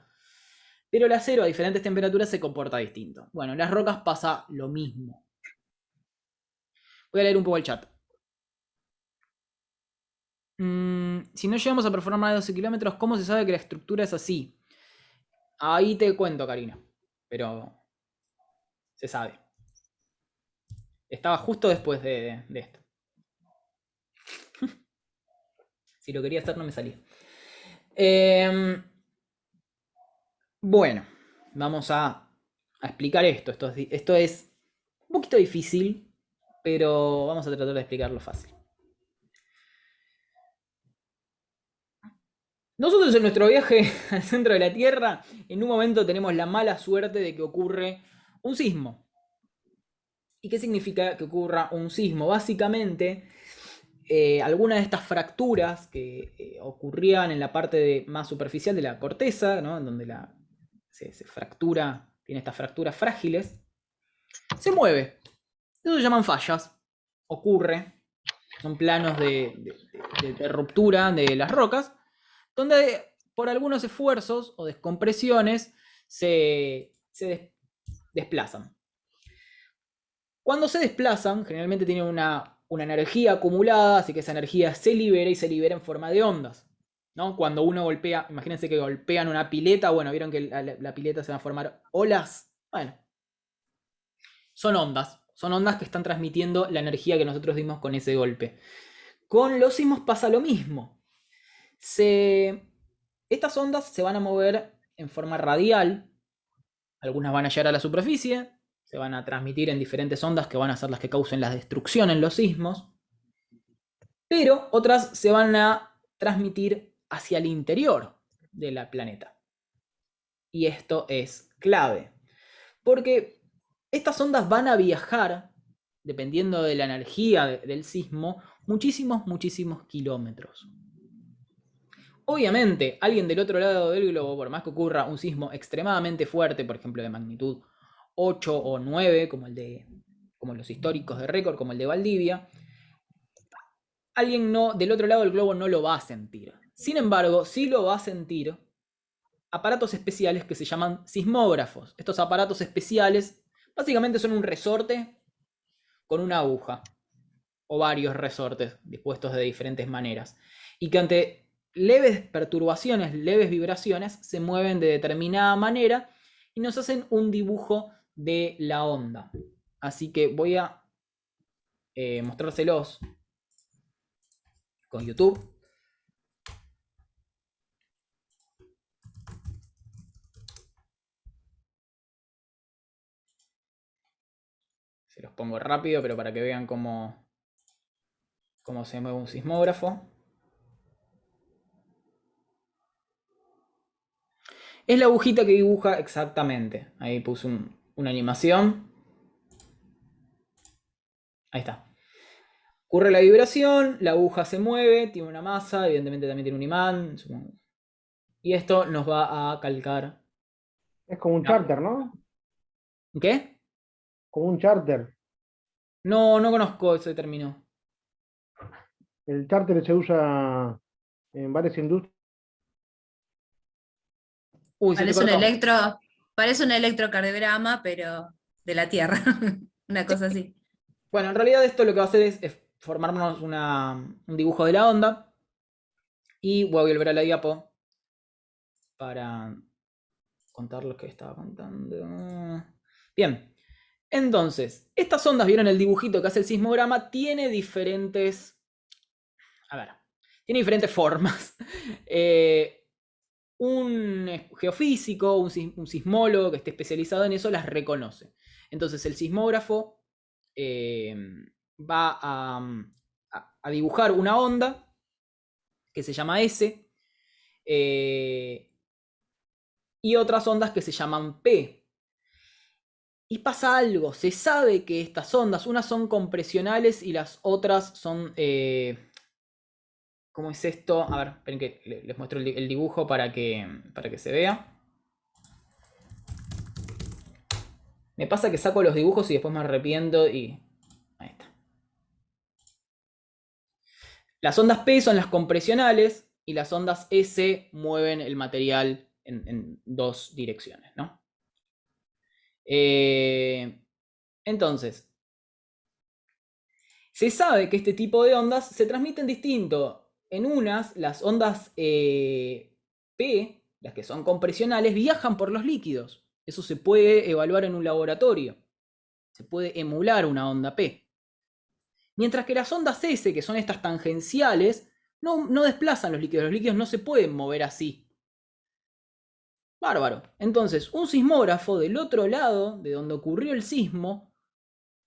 Pero el acero a diferentes temperaturas se comporta distinto. Bueno, en las rocas pasa lo mismo. Voy a leer un poco el chat. Si no llegamos a perforar más de 12 kilómetros, ¿cómo se sabe que la estructura es así? Ahí te cuento, Karina. Pero se sabe. Estaba justo después de esto. Si lo quería hacer no me salía. Bueno, vamos a explicar esto. Esto es un poquito difícil, pero vamos a tratar de explicarlo fácil. Nosotros en nuestro viaje al centro de la Tierra, en un momento tenemos la mala suerte de que ocurre un sismo. ¿Y qué significa que ocurra un sismo? Básicamente, algunas de estas fracturas que ocurrían en la parte más superficial de la corteza, ¿no? En donde se fractura, tiene estas fracturas frágiles, se mueve. Eso se llaman fallas. Ocurre. Son planos de ruptura de las rocas, donde por algunos esfuerzos o descompresiones se desplazan. Cuando se desplazan, generalmente tienen una energía acumulada, así que esa energía se libera y se libera en forma de ondas, ¿no? Cuando uno golpea, imagínense que golpean una pileta, bueno, vieron que la pileta se va a formar olas. Bueno, son ondas que están transmitiendo la energía que nosotros dimos con ese golpe. Con los sismos pasa lo mismo. Estas ondas se van a mover en forma radial, algunas van a llegar a la superficie, se van a transmitir en diferentes ondas que van a ser las que causen la destrucción en los sismos, pero otras se van a transmitir hacia el interior del planeta. Y esto es clave, porque estas ondas van a viajar, dependiendo de la energía del sismo, muchísimos kilómetros. Obviamente, alguien del otro lado del globo, por más que ocurra un sismo extremadamente fuerte, por ejemplo de magnitud 8 o 9, como los históricos de récord, como el de Valdivia, alguien del otro lado del globo no lo va a sentir. Sin embargo, sí lo va a sentir aparatos especiales que se llaman sismógrafos. Estos aparatos especiales básicamente son un resorte con una aguja, o varios resortes dispuestos de diferentes maneras, y que ante leves perturbaciones, leves vibraciones, se mueven de determinada manera y nos hacen un dibujo de la onda. Así que voy a mostrárselos con YouTube. Se los pongo rápido, pero para que vean cómo se mueve un sismógrafo. Es la agujita que dibuja exactamente. Ahí puse una animación. Ahí está. Ocurre la vibración, la aguja se mueve, tiene una masa, evidentemente también tiene un imán. Y esto nos va a calcar. Es como un charter, ¿no? ¿Qué? Como un charter. No conozco ese término. El charter se usa en varias industrias. Uy, se te cortó. Parece un electrocardiograma, pero de la Tierra. Una cosa así. Bueno, en realidad esto lo que va a hacer es formarnos un dibujo de la onda. Y voy a volver a la diapo para contar lo que estaba contando. Bien. Entonces, estas ondas, ¿vieron el dibujito que hace el sismograma? Tiene diferentes... tiene diferentes formas. Un geofísico, un sismólogo que esté especializado en eso las reconoce. Entonces el sismógrafo va a dibujar una onda que se llama S y otras ondas que se llaman P. Y pasa algo, se sabe que estas ondas, unas son compresionales y las otras son... ¿cómo es esto? A ver, esperen que les muestro el dibujo para que se vea. Me pasa que saco los dibujos y después me arrepiento y... Ahí está. Las ondas P son las compresionales y las ondas S mueven el material en dos direcciones, ¿no? Entonces, se sabe que este tipo de ondas se transmiten distinto. En unas, las ondas P, las que son compresionales, viajan por los líquidos. Eso se puede evaluar en un laboratorio. Se puede emular una onda P. Mientras que las ondas S, que son estas tangenciales, no desplazan los líquidos. Los líquidos no se pueden mover así. Bárbaro. Entonces, un sismógrafo del otro lado, de donde ocurrió el sismo,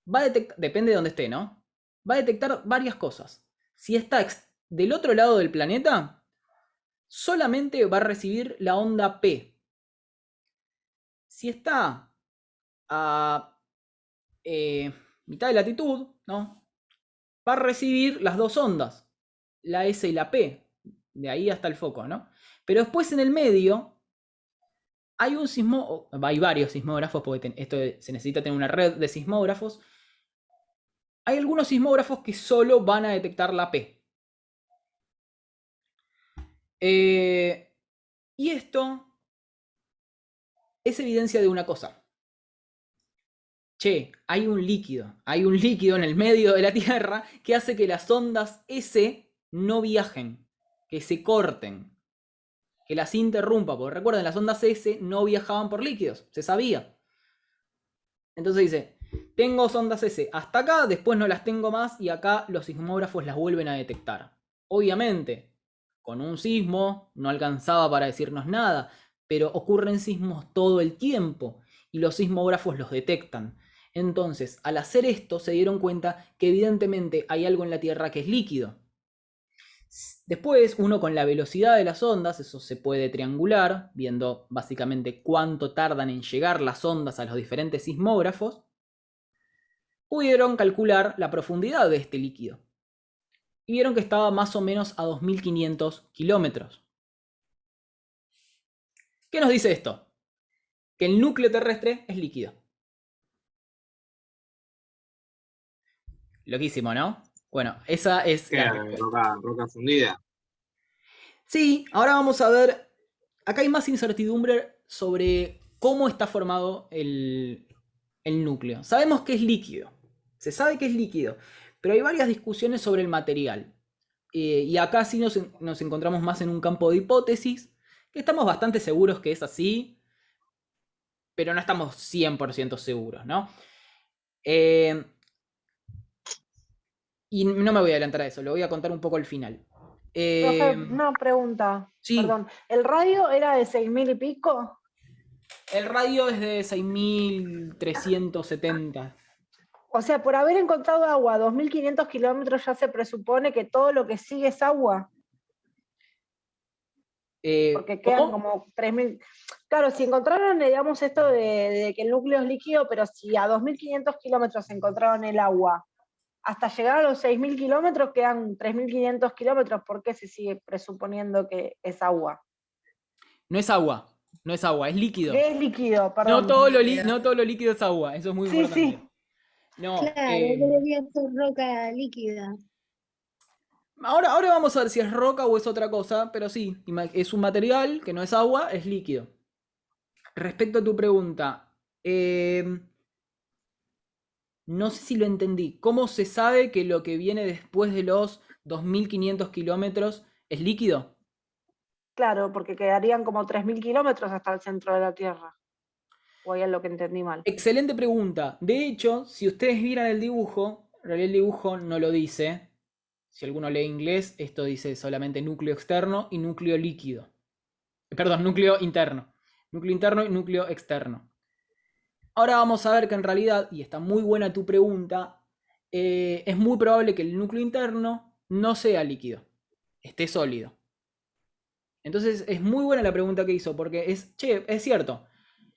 va a detectar, depende de dónde esté, ¿no? Va a detectar varias cosas. Si está del otro lado del planeta, solamente va a recibir la onda P. Si está a mitad de latitud, ¿no? Va a recibir las dos ondas, la S y la P, de ahí hasta el foco, ¿no? Pero después en el medio hay varios sismógrafos, porque esto se necesita tener una red de sismógrafos. Hay algunos sismógrafos que solo van a detectar la P. Y esto es evidencia de una cosa. Che, hay un líquido en el medio de la Tierra que hace que las ondas S no viajen, que se corten, que las interrumpa, porque recuerden, las ondas S no viajaban por líquidos, se sabía. Entonces dice, tengo ondas S hasta acá, después no las tengo más y acá los sismógrafos las vuelven a detectar. Obviamente, con un sismo no alcanzaba para decirnos nada, pero ocurren sismos todo el tiempo y los sismógrafos los detectan. Entonces, al hacer esto se dieron cuenta que evidentemente hay algo en la Tierra que es líquido. Después, uno con la velocidad de las ondas, eso se puede triangular, viendo básicamente cuánto tardan en llegar las ondas a los diferentes sismógrafos, pudieron calcular la profundidad de este líquido. Y vieron que estaba más o menos a 2500 kilómetros. ¿Qué nos dice esto? Que el núcleo terrestre es líquido. Loquísimo, ¿no? Bueno, esa es la respuesta. Roca fundida. Sí, ahora vamos a ver. Acá hay más incertidumbre sobre cómo está formado el núcleo. Sabemos que es líquido. Se sabe que es líquido. Pero hay varias discusiones sobre el material. Y acá sí nos encontramos más en un campo de hipótesis, que estamos bastante seguros que es así, pero no estamos 100% seguros, ¿no? Y no me voy a adelantar a eso, lo voy a contar un poco al final. Profe, una pregunta, sí, perdón. ¿El radio era de 6.000 y pico? el radio es de 6.370. O sea, por haber encontrado agua a 2.500 kilómetros ya se presupone que todo lo que sigue es agua, porque quedan ¿Cómo? como 3.000. Claro, si encontraron, digamos, esto de que el núcleo es líquido, pero si a 2.500 kilómetros encontraron el agua, hasta llegar a los 6.000 kilómetros quedan 3.500 kilómetros, ¿por qué se sigue presuponiendo que es agua? No es agua, no es agua, es líquido. ¿Qué es líquido? No Perdón. todo lo líquido es agua, eso es muy Sí, importante. sí. No, Claro, debería ser roca líquida. ahora vamos a ver si es roca o es otra cosa, pero sí, es un material que no es agua, es líquido. Respecto a tu pregunta, no sé si lo entendí. ¿Cómo se sabe que lo que viene después de los 2.500 kilómetros es líquido? Claro, porque quedarían como 3.000 kilómetros hasta el centro de la Tierra. O hay algo que entendí mal. Excelente pregunta. De hecho, si ustedes vieran el dibujo, en realidad el dibujo no lo dice. Si alguno lee inglés, esto dice solamente núcleo externo y núcleo líquido. Perdón, núcleo interno. Núcleo interno y núcleo externo. Ahora vamos a ver que en realidad, y está muy buena tu pregunta, es muy probable que el núcleo interno no sea líquido, esté sólido. Entonces es muy buena la pregunta que hizo, porque es cierto,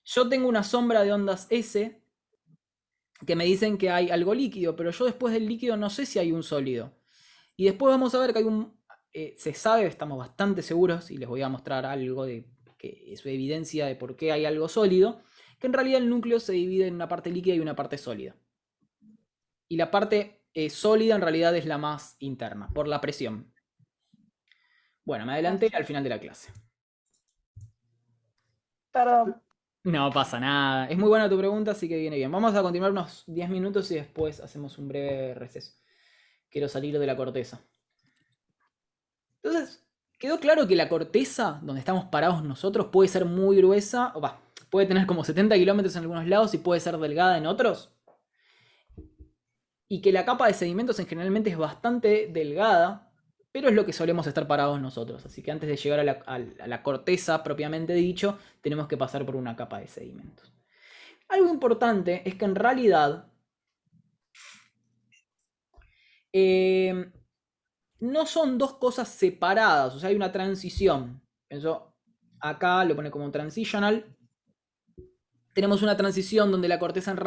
yo tengo una sombra de ondas S que me dicen que hay algo líquido, pero yo después del líquido no sé si hay un sólido. Y después vamos a ver que hay se sabe, estamos bastante seguros, y les voy a mostrar algo de que es evidencia de por qué hay algo sólido, que en realidad el núcleo se divide en una parte líquida y una parte sólida. Y la parte sólida en realidad es la más interna, por la presión. Bueno, me adelanté al final de la clase. Perdón. No pasa nada. Es muy buena tu pregunta, así que viene bien. Vamos a continuar unos 10 minutos y después hacemos un breve receso. Quiero salir de la corteza. Entonces, quedó claro que la corteza, donde estamos parados nosotros, puede ser muy gruesa, puede tener como 70 kilómetros en algunos lados y puede ser delgada en otros. Y que la capa de sedimentos generalmente es bastante delgada, pero es lo que solemos estar parados nosotros. Así que antes de llegar a la corteza propiamente dicho, tenemos que pasar por una capa de sedimentos. Algo importante es que en realidad no son dos cosas separadas, o sea, hay una transición. Eso acá lo pone como transitional. Tenemos una transición donde la corteza en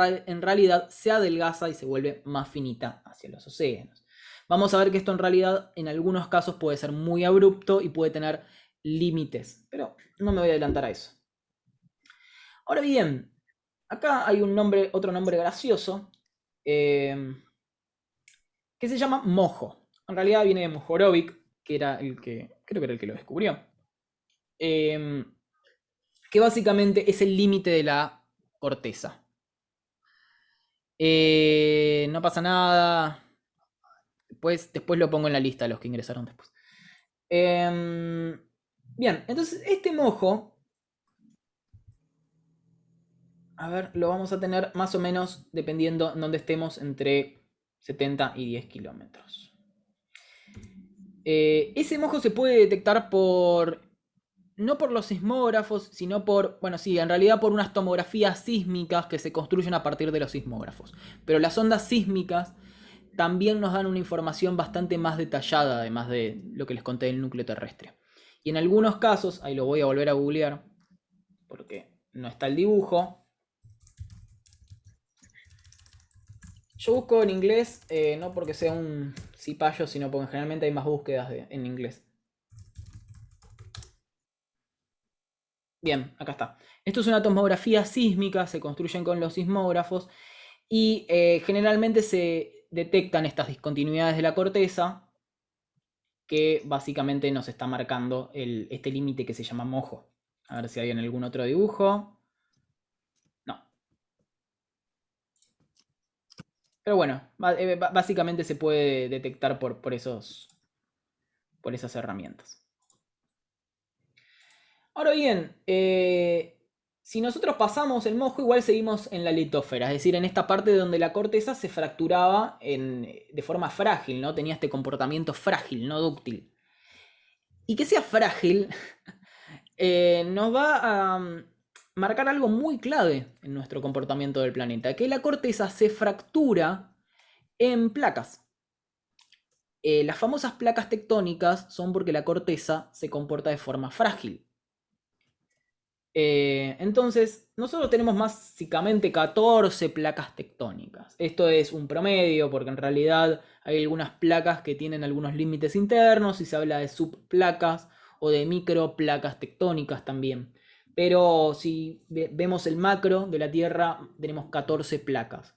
realidad se adelgaza y se vuelve más finita hacia los océanos. Vamos a ver que esto en realidad en algunos casos puede ser muy abrupto y puede tener límites, pero no me voy a adelantar a eso. Ahora bien, acá hay otro nombre gracioso que se llama mojo. En realidad viene de Mohorovic, que era creo que era el que lo descubrió. Que básicamente es el límite de la corteza. No pasa nada. Después lo pongo en la lista, los que ingresaron después. Bien, entonces este mojo, a ver, lo vamos a tener más o menos, dependiendo en dónde estemos, entre 70 y 10 kilómetros. Ese mojo se puede detectar no por los sismógrafos, sino en realidad por unas tomografías sísmicas que se construyen a partir de los sismógrafos. Pero las ondas sísmicas también nos dan una información bastante más detallada, además de lo que les conté del núcleo terrestre. Y en algunos casos, ahí lo voy a volver a googlear, porque no está el dibujo. Yo busco en inglés, no porque sea un cipayo, sino porque generalmente hay más búsquedas en inglés. Bien, acá está. Esto es una tomografía sísmica, se construyen con los sismógrafos y generalmente se detectan estas discontinuidades de la corteza que básicamente nos está marcando este límite que se llama mojo. A ver si hay en algún otro dibujo. No. Pero bueno, básicamente se puede detectar por esos por esas herramientas. Ahora bien, si nosotros pasamos el mojo, igual seguimos en la litósfera, es decir, en esta parte donde la corteza se fracturaba de forma frágil, ¿no? Tenía este comportamiento frágil, no dúctil. Y que sea frágil nos va a marcar algo muy clave en nuestro comportamiento del planeta, que la corteza se fractura en placas. Las famosas placas tectónicas son porque la corteza se comporta de forma frágil. Entonces, nosotros tenemos básicamente 14 placas tectónicas. Esto es un promedio porque en realidad hay algunas placas que tienen algunos límites internos y se habla de subplacas o de microplacas tectónicas también. Pero si vemos el macro de la Tierra, tenemos 14 placas.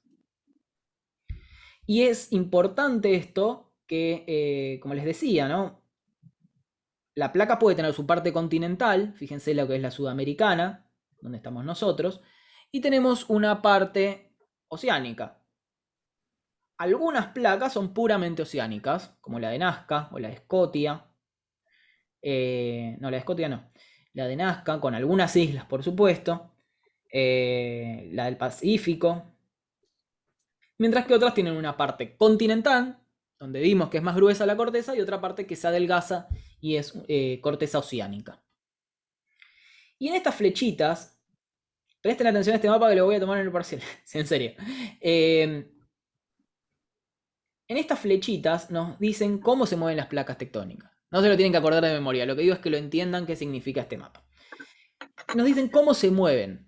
Y es importante esto que, como les decía, ¿no? La placa puede tener su parte continental, fíjense lo que es la sudamericana, donde estamos nosotros, y tenemos una parte oceánica. Algunas placas son puramente oceánicas, como la de Nazca o la de Scotia. No, la de Scotia no. La de Nazca, con algunas islas, por supuesto. La del Pacífico. Mientras que otras tienen una parte continental, donde vimos que es más gruesa la corteza, y otra parte que se adelgaza y es corteza oceánica. Y en estas flechitas, presten atención a este mapa que lo voy a tomar en el parcial, en serio. En estas flechitas nos dicen cómo se mueven las placas tectónicas. No se lo tienen que acordar de memoria, lo que digo es que lo entiendan qué significa este mapa. Nos dicen cómo se mueven.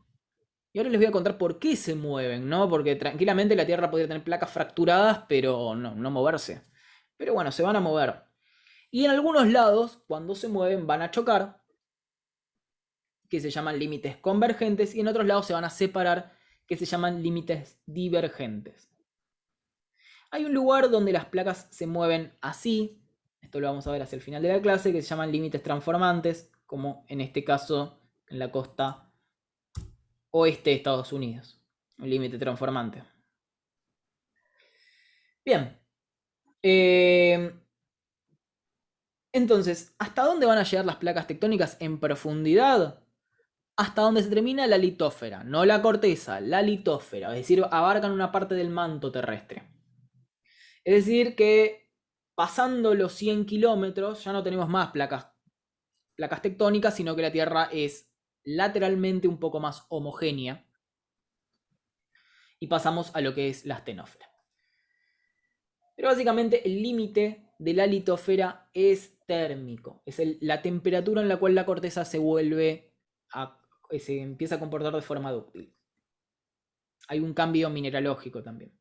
Y ahora les voy a contar por qué se mueven, ¿no? Porque tranquilamente la Tierra podría tener placas fracturadas, pero no moverse. Pero bueno, se van a mover. Y en algunos lados, cuando se mueven, van a chocar, que se llaman límites convergentes, y en otros lados se van a separar, que se llaman límites divergentes. Hay un lugar donde las placas se mueven así, esto lo vamos a ver hacia el final de la clase, que se llaman límites transformantes, como en este caso en la costa oeste de Estados Unidos, un límite transformante. Bien. Entonces, ¿hasta dónde van a llegar las placas tectónicas en profundidad? Hasta donde se termina la litósfera, no la corteza, la litósfera, es decir, abarcan una parte del manto terrestre. Es decir que pasando los 100 kilómetros ya no tenemos más placas tectónicas, sino que la Tierra es lateralmente un poco más homogénea y pasamos a lo que es la astenósfera. Pero básicamente el límite de la litósfera es térmico, es la temperatura en la cual la corteza se empieza a comportar de forma dúctil. Hay un cambio mineralógico también.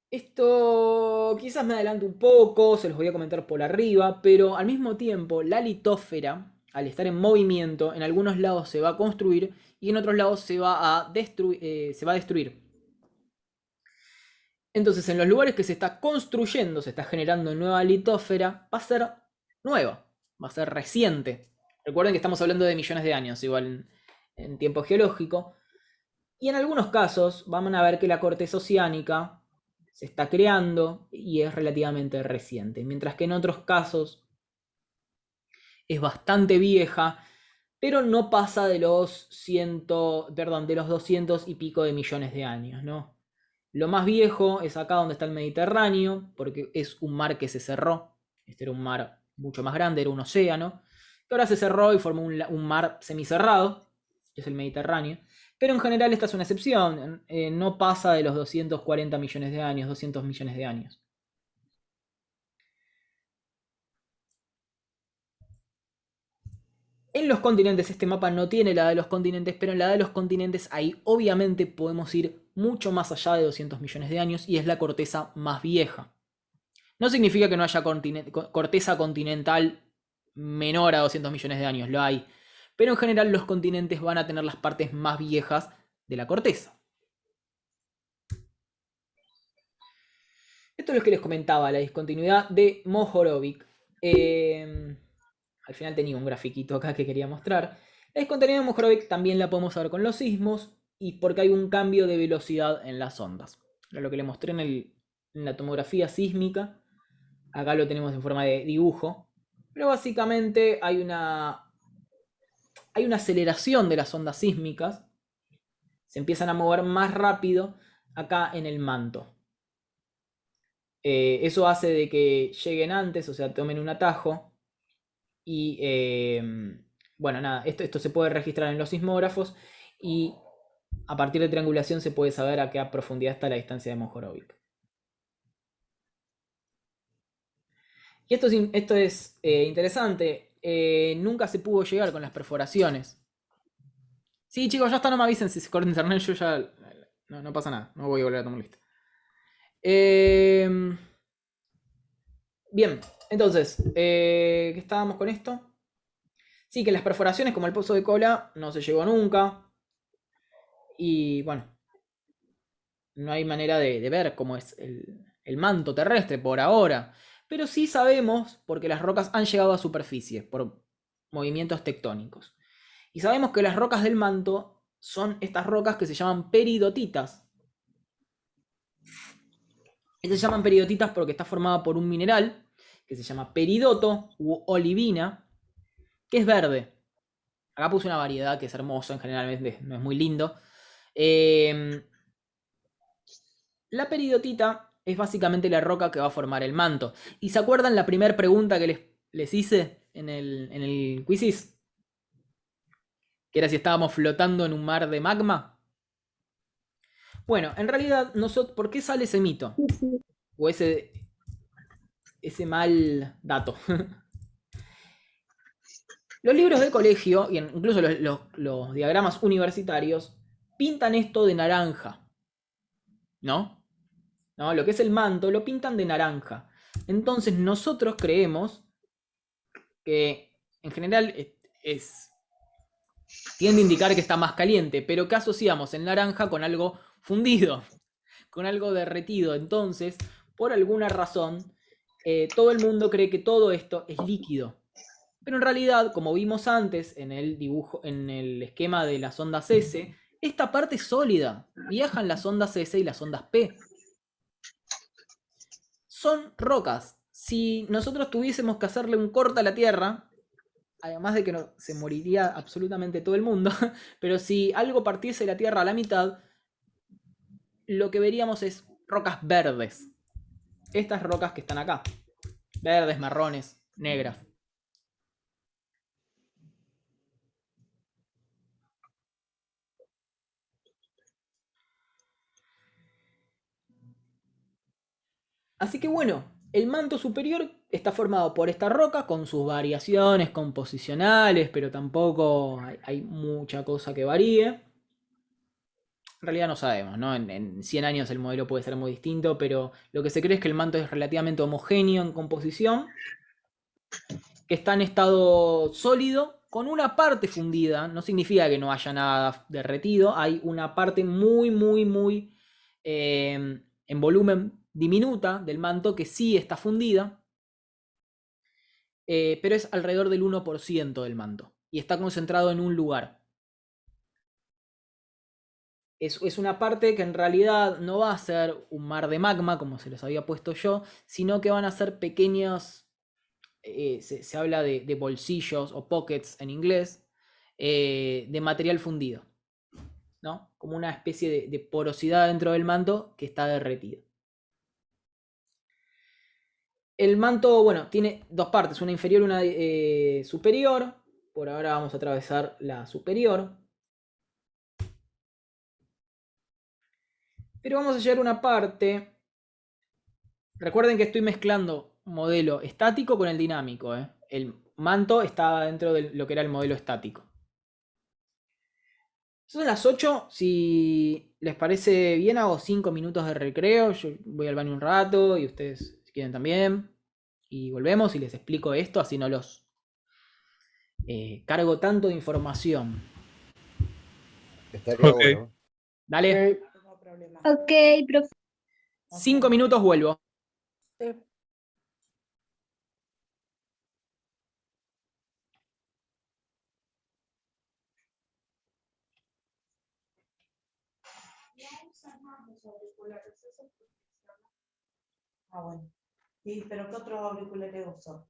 Esto quizás me adelanto un poco, se los voy a comentar por arriba, pero al mismo tiempo la litósfera, al estar en movimiento, en algunos lados se va a construir y en otros lados se va a destruir. Entonces, en los lugares que se está construyendo, se está generando nueva litósfera, va a ser nueva, va a ser reciente. Recuerden que estamos hablando de millones de años, igual en tiempo geológico. Y en algunos casos van a ver que la corteza oceánica se está creando y es relativamente reciente, mientras que en otros casos es bastante vieja, pero no pasa de los 200 y pico de millones de años, ¿no? Lo más viejo es acá donde está el Mediterráneo, porque es un mar que se cerró. Este era un mar mucho más grande, era un océano, que ahora se cerró y formó un mar semicerrado, que es el Mediterráneo. Pero en general esta es una excepción, no pasa de los 240 millones de años, 200 millones de años. En los continentes, este mapa no tiene la de los continentes, pero en la de los continentes ahí obviamente podemos ir mucho más allá de 200 millones de años y es la corteza más vieja. No significa que no haya corteza continental menor a 200 millones de años, lo hay. Pero en general los continentes van a tener las partes más viejas de la corteza. Esto es lo que les comentaba, la discontinuidad de Mohorovic. Al final tenía un grafiquito acá que quería mostrar. La discontinuidad de Mohorovic también la podemos ver con los sismos y porque hay un cambio de velocidad en las ondas. lo que le mostré en la tomografía sísmica. Acá lo tenemos en forma de dibujo. Pero básicamente hay una aceleración de las ondas sísmicas. Se empiezan a mover más rápido acá en el manto. Eso hace de que lleguen antes, o sea, tomen un atajo. Y bueno, nada, esto se puede registrar en los sismógrafos. Y a partir de triangulación se puede saber a qué profundidad está la distancia de Mohorovic. Y esto es interesante. Nunca se pudo llegar con las perforaciones. Sí, chicos, ya está, no me avisen si se corta internet, yo ya... No pasa nada, no voy a volver a tomar lista. Bien, entonces, ¿qué estábamos con esto? Sí, que las perforaciones como el pozo de cola no se llegó nunca. Y bueno, no hay manera de ver cómo es el manto terrestre por ahora. Pero sí sabemos, porque las rocas han llegado a superficie por movimientos tectónicos. Y sabemos que las rocas del manto son estas rocas que se llaman peridotitas. Y se llaman peridotitas porque está formada por un mineral que se llama peridoto u olivina, que es verde. Acá puse una variedad que es hermoso, en general no es muy lindo. La peridotita es básicamente la roca que va a formar el manto. ¿Y se acuerdan la primera pregunta que les hice en el quizzes? Que era si estábamos flotando en un mar de magma. Bueno, en realidad, ¿por qué sale ese mito? O ese mal dato. Los libros de colegio, y incluso los diagramas universitarios, pintan esto de naranja. ¿No? Lo que es el manto lo pintan de naranja. Entonces nosotros creemos que en general tiende a indicar que está más caliente, pero que asociamos el naranja con algo fundido, con algo derretido. Entonces, por alguna razón, todo el mundo cree que todo esto es líquido. Pero en realidad, como vimos antes en el dibujo, en el esquema de las ondas S, esta parte es sólida. Viajan las ondas S y las ondas P. Son rocas. Si nosotros tuviésemos que hacerle un corte a la Tierra, además de que se moriría absolutamente todo el mundo, pero si algo partiese la Tierra a la mitad, lo que veríamos es rocas verdes. Estas rocas que están acá. Verdes, marrones, negras. Así que bueno, el manto superior está formado por esta roca con sus variaciones composicionales, pero tampoco hay mucha cosa que varíe. En realidad no sabemos, ¿no? En 100 años el modelo puede ser muy distinto, pero lo que se cree es que el manto es relativamente homogéneo en composición, que está en estado sólido, con una parte fundida. No significa que no haya nada derretido, hay una parte muy en volumen diminuta del manto que sí está fundida, pero es alrededor del 1% del manto y está concentrado en un lugar. Es una parte que en realidad no va a ser un mar de magma como se los había puesto yo, sino que van a ser pequeños, se habla de bolsillos o pockets en inglés, de material fundido, ¿no? Como una especie de porosidad dentro del manto que está derretido. El manto, bueno, tiene dos partes, una inferior y una superior. Por ahora vamos a atravesar la superior. Pero vamos a llegar a una parte. Recuerden que estoy mezclando modelo estático con el dinámico. El manto estaba dentro de lo que era el modelo estático. Son las 8. Si les parece bien, hago 5 minutos de recreo. Yo voy al baño un rato y ustedes, si quieren, también. Y volvemos y les explico esto, así no los cargo tanto de información. Estaría bueno. Dale. Ok, profe. 5 minutos, vuelvo. Ah, bueno. Sí, pero ¿qué otros auriculares usó?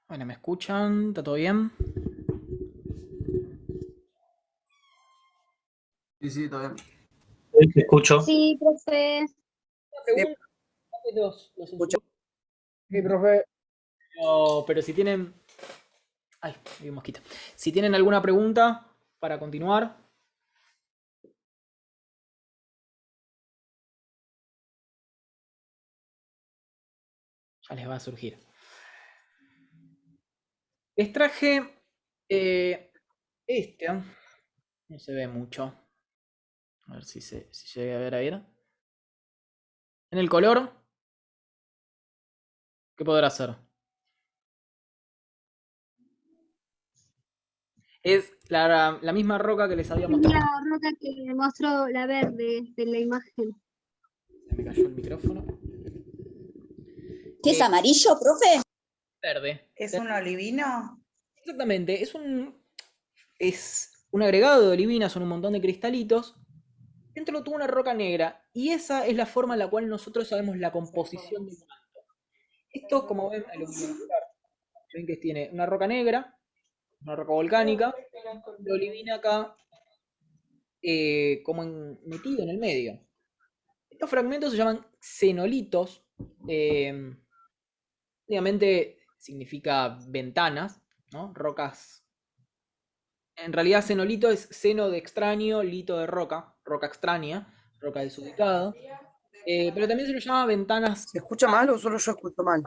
Bueno, ¿me escuchan? ¿Está todo bien? Sí, sí, está bien. Te escucho. Sí, profe. Los Escucha. Sí, profe. pero si tienen... Ay, hay un mosquito. Si tienen alguna pregunta para continuar. Ya les va a surgir. Les traje este. No se ve mucho. A ver si llega a ver ahí. En el color. ¿Qué podrá hacer? Es la misma roca que les había mostrado. La roca que me mostró la verde de la imagen. Se me cayó el micrófono. ¿Qué es amarillo, profe? Verde. ¿Es un olivino? Exactamente. Es un agregado de olivina, son un montón de cristalitos. Dentro tuvo una roca negra, y esa es la forma en la cual nosotros sabemos la composición del manto. Esto, como ven, ven que tiene una roca negra, una roca volcánica, y olivina acá como metido en el medio. Estos fragmentos se llaman cenolitos. Obviamente significa ventanas, ¿no? Rocas. En realidad cenolito es seno de extraño, lito de roca, roca extraña, roca desubicada. Pero también se lo llama ventanas. ¿Se escucha mal o solo yo escucho mal?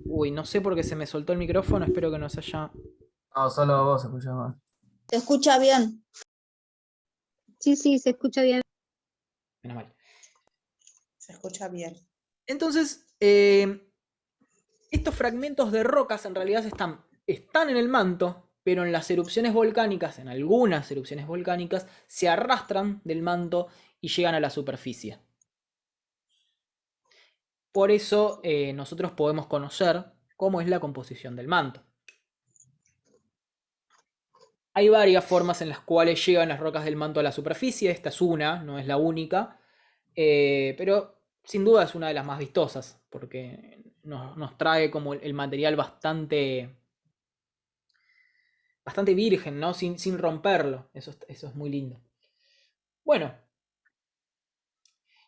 Uy, no sé por qué se me soltó el micrófono, espero que no se haya... No, solo vos se escucha mal. Se escucha bien. Sí, se escucha bien. Menos mal. Se escucha bien. Entonces, estos fragmentos de rocas en realidad están en el manto, pero en las erupciones volcánicas, en algunas erupciones volcánicas, se arrastran del manto y llegan a la superficie. Por eso nosotros podemos conocer cómo es la composición del manto. Hay varias formas en las cuales llegan las rocas del manto a la superficie. Esta es una, no es la única. Pero sin duda es una de las más vistosas, porque nos trae como el material bastante virgen, ¿no? Sin romperlo. Eso es muy lindo. Bueno,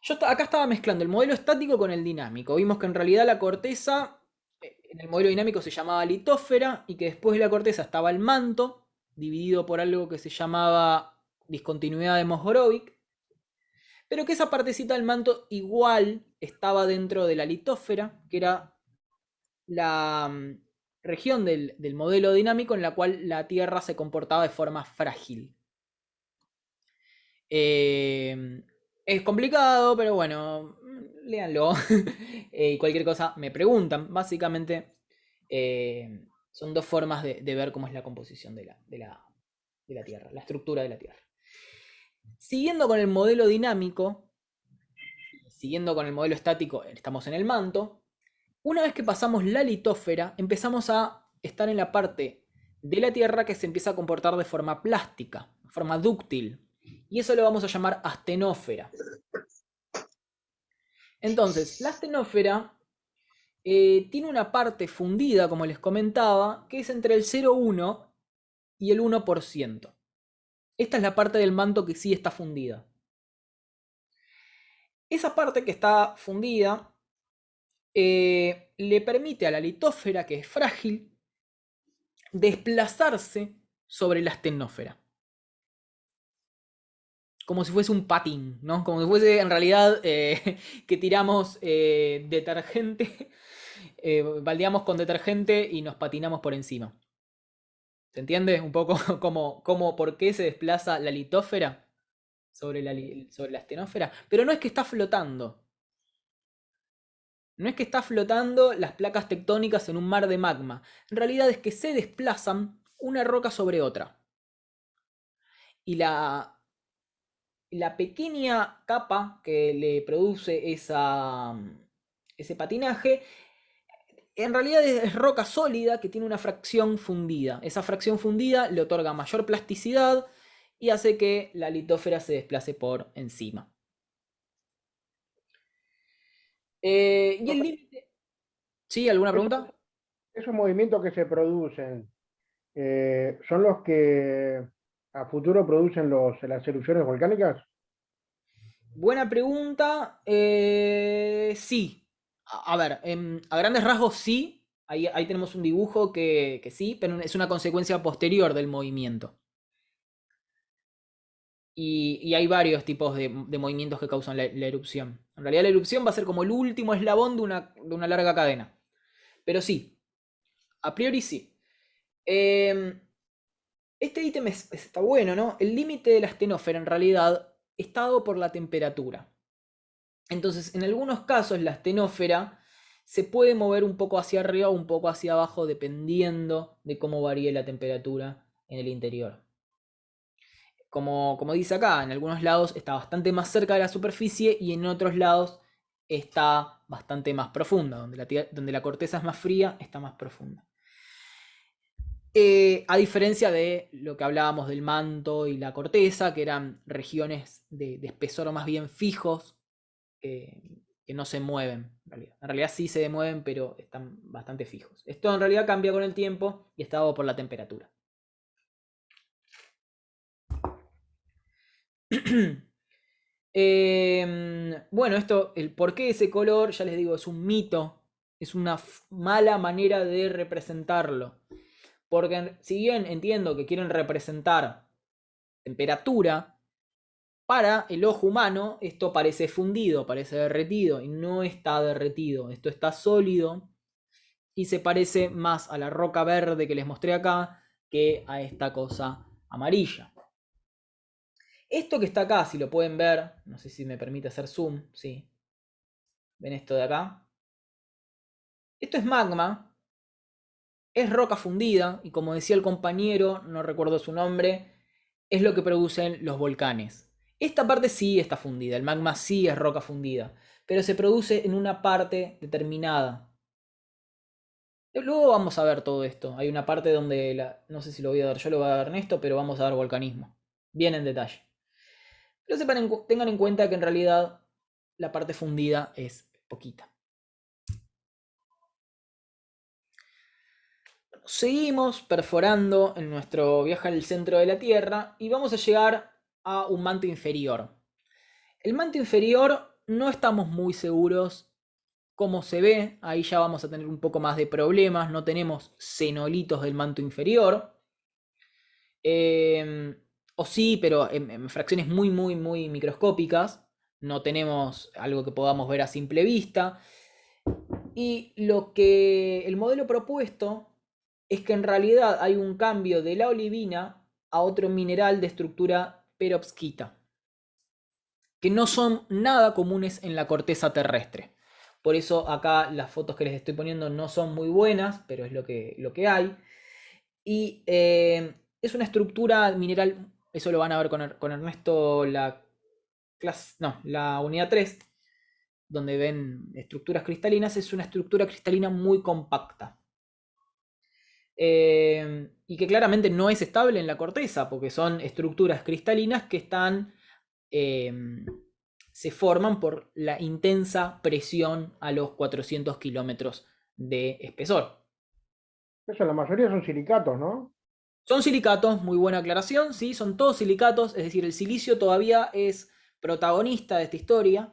yo acá estaba mezclando el modelo estático con el dinámico. Vimos que en realidad la corteza, en el modelo dinámico se llamaba litósfera, y que después de la corteza estaba el manto, dividido por algo que se llamaba discontinuidad de Mohorovic, pero que esa partecita del manto igual estaba dentro de la litósfera, que era la región del modelo dinámico en la cual la Tierra se comportaba de forma frágil. Es complicado, pero bueno, léanlo. Y cualquier cosa me preguntan. Básicamente son dos formas de ver cómo es la composición de la Tierra, la estructura de la Tierra. Siguiendo con el modelo dinámico, siguiendo con el modelo estático, estamos en el manto. Una vez que pasamos la litósfera, empezamos a estar en la parte de la Tierra que se empieza a comportar de forma plástica, de forma dúctil. Y eso lo vamos a llamar astenósfera. Entonces, la astenósfera tiene una parte fundida, como les comentaba, que es entre el 0,1 y el 1%. Esta es la parte del manto que sí está fundida. Esa parte que está fundida le permite a la litósfera, que es frágil, desplazarse sobre la astenósfera. Como si fuese un patín, ¿no? Como si fuese en realidad que tiramos detergente, baldeamos con detergente y nos patinamos por encima. ¿Se entiende un poco por qué se desplaza la litósfera sobre la astenósfera? Pero no es que está flotando. No es que está flotando las placas tectónicas en un mar de magma. En realidad es que se desplazan una roca sobre otra. Y la pequeña capa que le produce ese patinaje, en realidad es roca sólida que tiene una fracción fundida. Esa fracción fundida le otorga mayor plasticidad y hace que la litósfera se desplace por encima. Y el límite... ¿Sí? ¿Alguna pregunta? Esos movimientos que se producen son los que a futuro producen las erupciones volcánicas. Buena pregunta. Sí. A ver, a grandes rasgos sí. Ahí tenemos un dibujo que sí, pero es una consecuencia posterior del movimiento. Y hay varios tipos de movimientos que causan la erupción. En realidad la erupción va a ser como el último eslabón de una larga cadena. Pero sí, a priori sí. Este ítem está bueno, ¿no? El límite de la astenósfera en realidad está dado por la temperatura. Entonces, en algunos casos la astenósfera se puede mover un poco hacia arriba o un poco hacia abajo dependiendo de cómo varíe la temperatura en el interior. Como dice acá, en algunos lados está bastante más cerca de la superficie y en otros lados está bastante más profunda. Donde la corteza es más fría, está más profunda. A diferencia de lo que hablábamos del manto y la corteza, que eran regiones de espesor más bien fijos, que no se mueven. En realidad sí se mueven, pero están bastante fijos. Esto en realidad cambia con el tiempo y está dado por la temperatura. Bueno, esto, el porqué de ese color, ya les digo, es un mito. Es una mala manera de representarlo. Porque si bien entiendo que quieren representar temperatura, para el ojo humano esto parece fundido, parece derretido, y no está derretido. Esto está sólido y se parece más a la roca verde que les mostré acá que a esta cosa amarilla. Esto que está acá, si lo pueden ver, no sé si me permite hacer zoom, sí. ¿Ven esto de acá? Esto es magma, es roca fundida, y como decía el compañero, no recuerdo su nombre, es lo que producen los volcanes. Esta parte sí está fundida, el magma sí es roca fundida, pero se produce en una parte determinada. Luego vamos a ver todo esto. Hay una parte donde, no sé si lo voy a dar yo, lo voy a dar Ernesto, pero vamos a dar volcanismo. Bien en detalle. Pero tengan en cuenta que en realidad la parte fundida es poquita. Seguimos perforando en nuestro viaje al centro de la Tierra y vamos a llegar a un manto inferior. El manto inferior no estamos muy seguros cómo se ve, ahí ya vamos a tener un poco más de problemas, no tenemos cenolitos del manto inferior. O sí, pero en fracciones muy microscópicas, no tenemos algo que podamos ver a simple vista. Y lo que el modelo propuesto es que en realidad hay un cambio de la olivina a otro mineral de estructura perovskita, que no son nada comunes en la corteza terrestre. Por eso acá las fotos que les estoy poniendo no son muy buenas, pero es lo que hay. Y es una estructura mineral, eso lo van a ver con Ernesto, la unidad 3, donde ven estructuras cristalinas, es una estructura cristalina muy compacta. Y que claramente no es estable en la corteza, porque son estructuras cristalinas que están... se forman por la intensa presión a los 400 kilómetros de espesor. Eso, la mayoría son silicatos, ¿no? Son silicatos, muy buena aclaración, sí, son todos silicatos, es decir, el silicio todavía es protagonista de esta historia,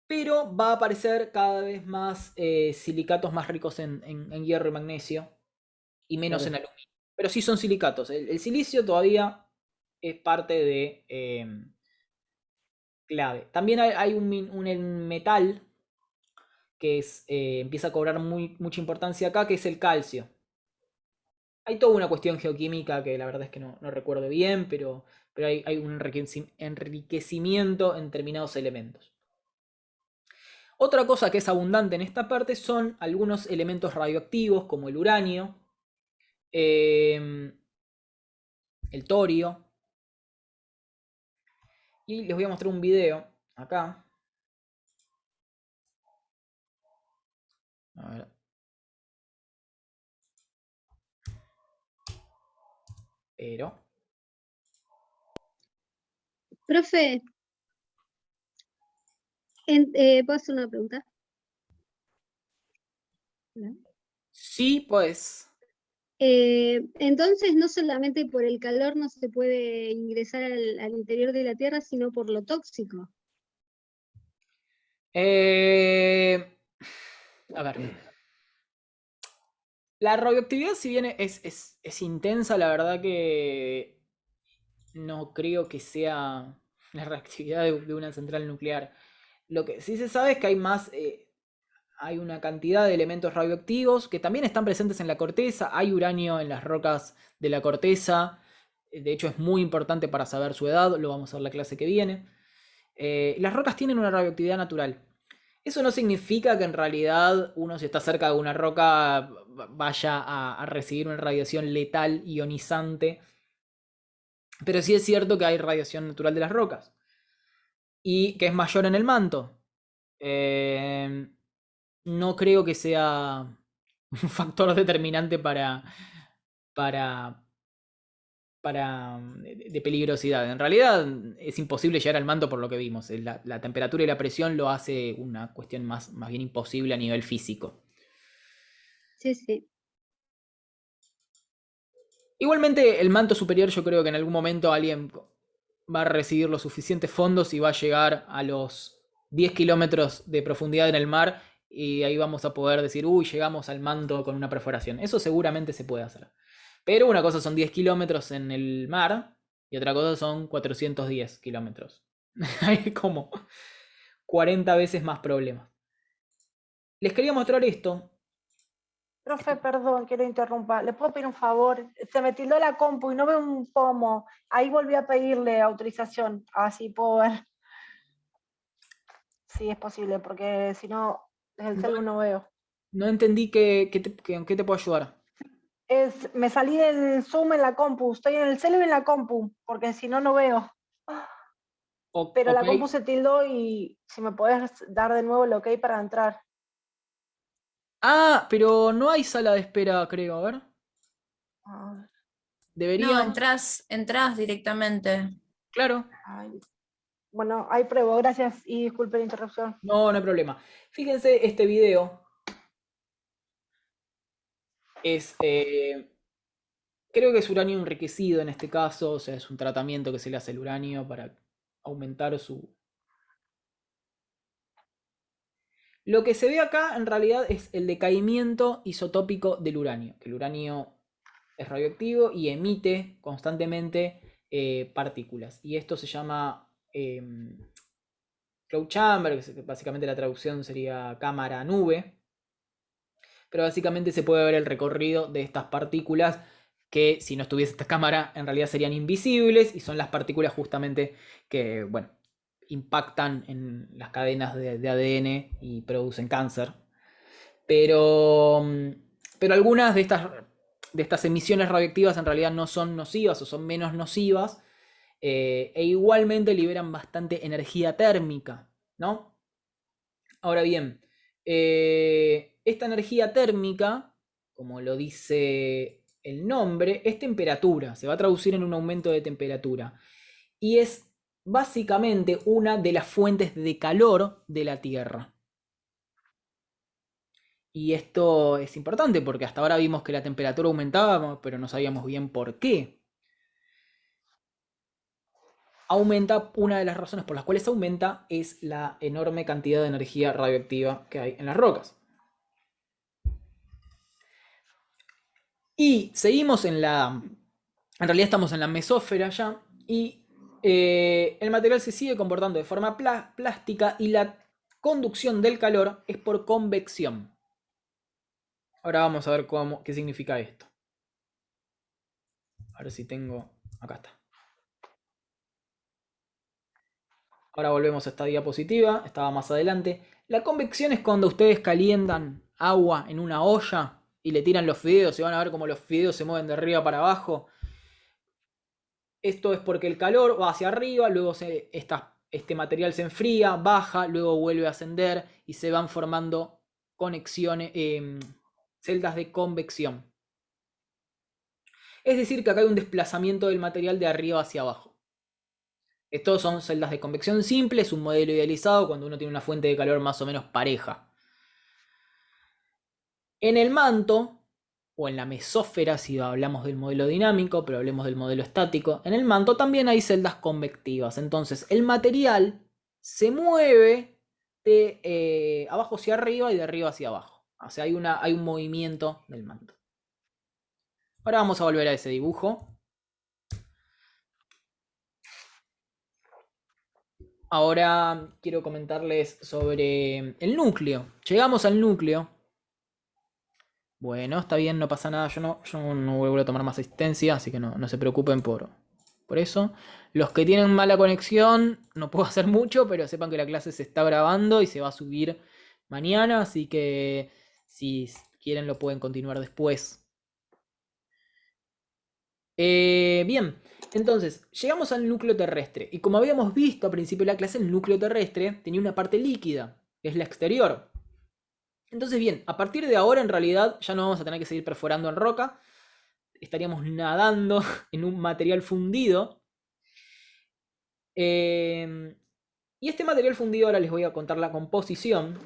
pero va a aparecer cada vez más silicatos más ricos en hierro y magnesio y menos en aluminio. Pero sí son silicatos, el silicio todavía es parte de... clave. También hay un metal que empieza a cobrar mucha importancia acá, que es el calcio. Hay toda una cuestión geoquímica que la verdad es que no recuerdo bien, pero hay un enriquecimiento en determinados elementos. Otra cosa que es abundante en esta parte son algunos elementos radioactivos como el uranio, el torio. Y les voy a mostrar un video acá. A ver. Pero... Profe, ¿puedo hacer una pregunta? ¿Hola? Sí, pues. Entonces, no solamente por el calor no se puede ingresar al interior de la Tierra, sino por lo tóxico. A ver. La radioactividad, si bien es intensa, la verdad que no creo que sea la reactividad de una central nuclear. Lo que sí se sabe es que hay una cantidad de elementos radioactivos que también están presentes en la corteza. Hay uranio en las rocas de la corteza. De hecho, es muy importante para saber su edad. Lo vamos a ver en la clase que viene. Las rocas tienen una radioactividad natural. Eso no significa que en realidad uno, si está cerca de una roca, vaya a recibir una radiación letal, ionizante. Pero sí es cierto que hay radiación natural de las rocas. Y que es mayor en el manto. No creo que sea un factor determinante para de peligrosidad. En realidad es imposible llegar al manto por lo que vimos. La temperatura y la presión lo hace una cuestión más bien imposible a nivel físico. Sí, sí. Igualmente, el manto superior, yo creo que en algún momento alguien va a recibir los suficientes fondos y va a llegar a los 10 kilómetros de profundidad en el mar y ahí vamos a poder decir, uy, llegamos al manto con una perforación. Eso seguramente se puede hacer. Pero una cosa son 10 kilómetros en el mar y otra cosa son 410 kilómetros. Hay como 40 veces más problemas. Les quería mostrar esto. Profe, perdón, quiero interrumpir. ¿Le puedo pedir un favor? Se me tildó la compu y no veo un pomo. Ahí volví a pedirle autorización. Así puedo ver. Sí, es posible, porque si no, desde el celu no veo. No entendí en qué te puedo ayudar. Me salí del Zoom en la compu. Estoy en el celu y en la compu, porque si no, no veo. Pero la compu se tildó y si me podés dar de nuevo el ok para entrar. Ah, pero no hay sala de espera, creo. A ver. Debería. No, entrás directamente. Claro. Ay. Bueno, ahí pruebo, gracias y disculpe la interrupción. No, no hay problema. Fíjense, este video es, creo que es uranio enriquecido en este caso, o sea, es un tratamiento que se le hace al uranio para aumentar su... Lo que se ve acá en realidad es el decaimiento isotópico del uranio, que el uranio es radioactivo y emite constantemente partículas. Y esto se llama cloud chamber, que básicamente la traducción sería cámara nube. Pero básicamente se puede ver el recorrido de estas partículas que si no estuviese esta cámara en realidad serían invisibles y son las partículas justamente que, bueno, impactan en las cadenas de ADN y producen cáncer. Pero algunas de estas emisiones radioactivas en realidad no son nocivas o son menos nocivas e igualmente liberan bastante energía térmica, ¿no? Ahora bien, esta energía térmica, como lo dice el nombre, es temperatura, se va a traducir en un aumento de temperatura y es básicamente una de las fuentes de calor de la Tierra. Y esto es importante porque hasta ahora vimos que la temperatura aumentaba, pero no sabíamos bien por qué. Una de las razones por las cuales aumenta es la enorme cantidad de energía radioactiva que hay en las rocas. Y seguimos en realidad estamos en la mesósfera ya, y el material se sigue comportando de forma plástica y la conducción del calor es por convección. Ahora vamos a ver qué significa esto. A ver si tengo... Acá está. Ahora volvemos a esta diapositiva, estaba más adelante. La convección es cuando ustedes calientan agua en una olla y le tiran los fideos y van a ver cómo los fideos se mueven de arriba para abajo. Esto es porque el calor va hacia arriba, luego este material se enfría, baja, luego vuelve a ascender y se van formando conexiones, celdas de convección. Es decir, que acá hay un desplazamiento del material de arriba hacia abajo. Estos son celdas de convección simple, es un modelo idealizado cuando uno tiene una fuente de calor más o menos pareja. En el manto, o en la mesósfera, si hablamos del modelo dinámico, pero hablemos del modelo estático, en el manto también hay celdas convectivas. Entonces el material se mueve de abajo hacia arriba y de arriba hacia abajo. O sea, hay un movimiento del manto. Ahora vamos a volver a ese dibujo. Ahora quiero comentarles sobre el núcleo. Llegamos al núcleo. Bueno, está bien, no pasa nada. Yo no vuelvo a tomar más asistencia, así que no se preocupen por eso. Los que tienen mala conexión, no puedo hacer mucho, pero sepan que la clase se está grabando y se va a subir mañana, así que si quieren lo pueden continuar después. Bien, entonces, llegamos al núcleo terrestre. Y como habíamos visto al principio de la clase, el núcleo terrestre tenía una parte líquida, que es la exterior. Entonces, bien, a partir de ahora, en realidad, ya no vamos a tener que seguir perforando en roca. estaríamos nadando en un material fundido. Y este material fundido, ahora les voy a contar la composición.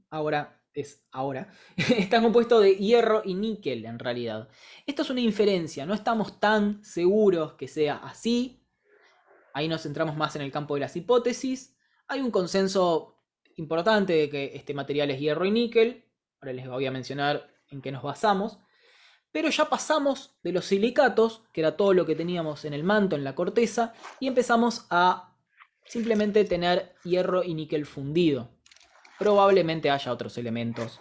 Ahora, está compuesto de hierro y níquel en realidad. Esto es una inferencia, no estamos tan seguros que sea así. Ahí nos centramos más en el campo de las hipótesis. Hay un consenso importante de que este material es hierro y níquel. Ahora les voy a mencionar en qué nos basamos. Pero ya pasamos de los silicatos, que era todo lo que teníamos en el manto, en la corteza, y empezamos a simplemente tener hierro y níquel fundido. Probablemente haya otros elementos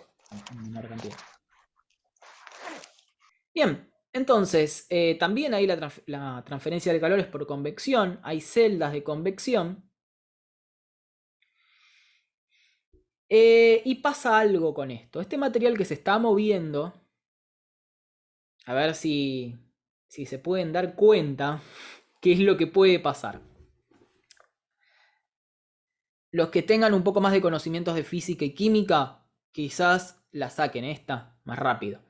en menor cantidad. Bien, entonces, también hay la transferencia de calor es por convección, hay celdas de convección. Y pasa algo con esto. Este material que se está moviendo, a ver si se pueden dar cuenta qué es lo que puede pasar. Los que tengan un poco más de conocimientos de física y química, quizás la saquen esta más rápido.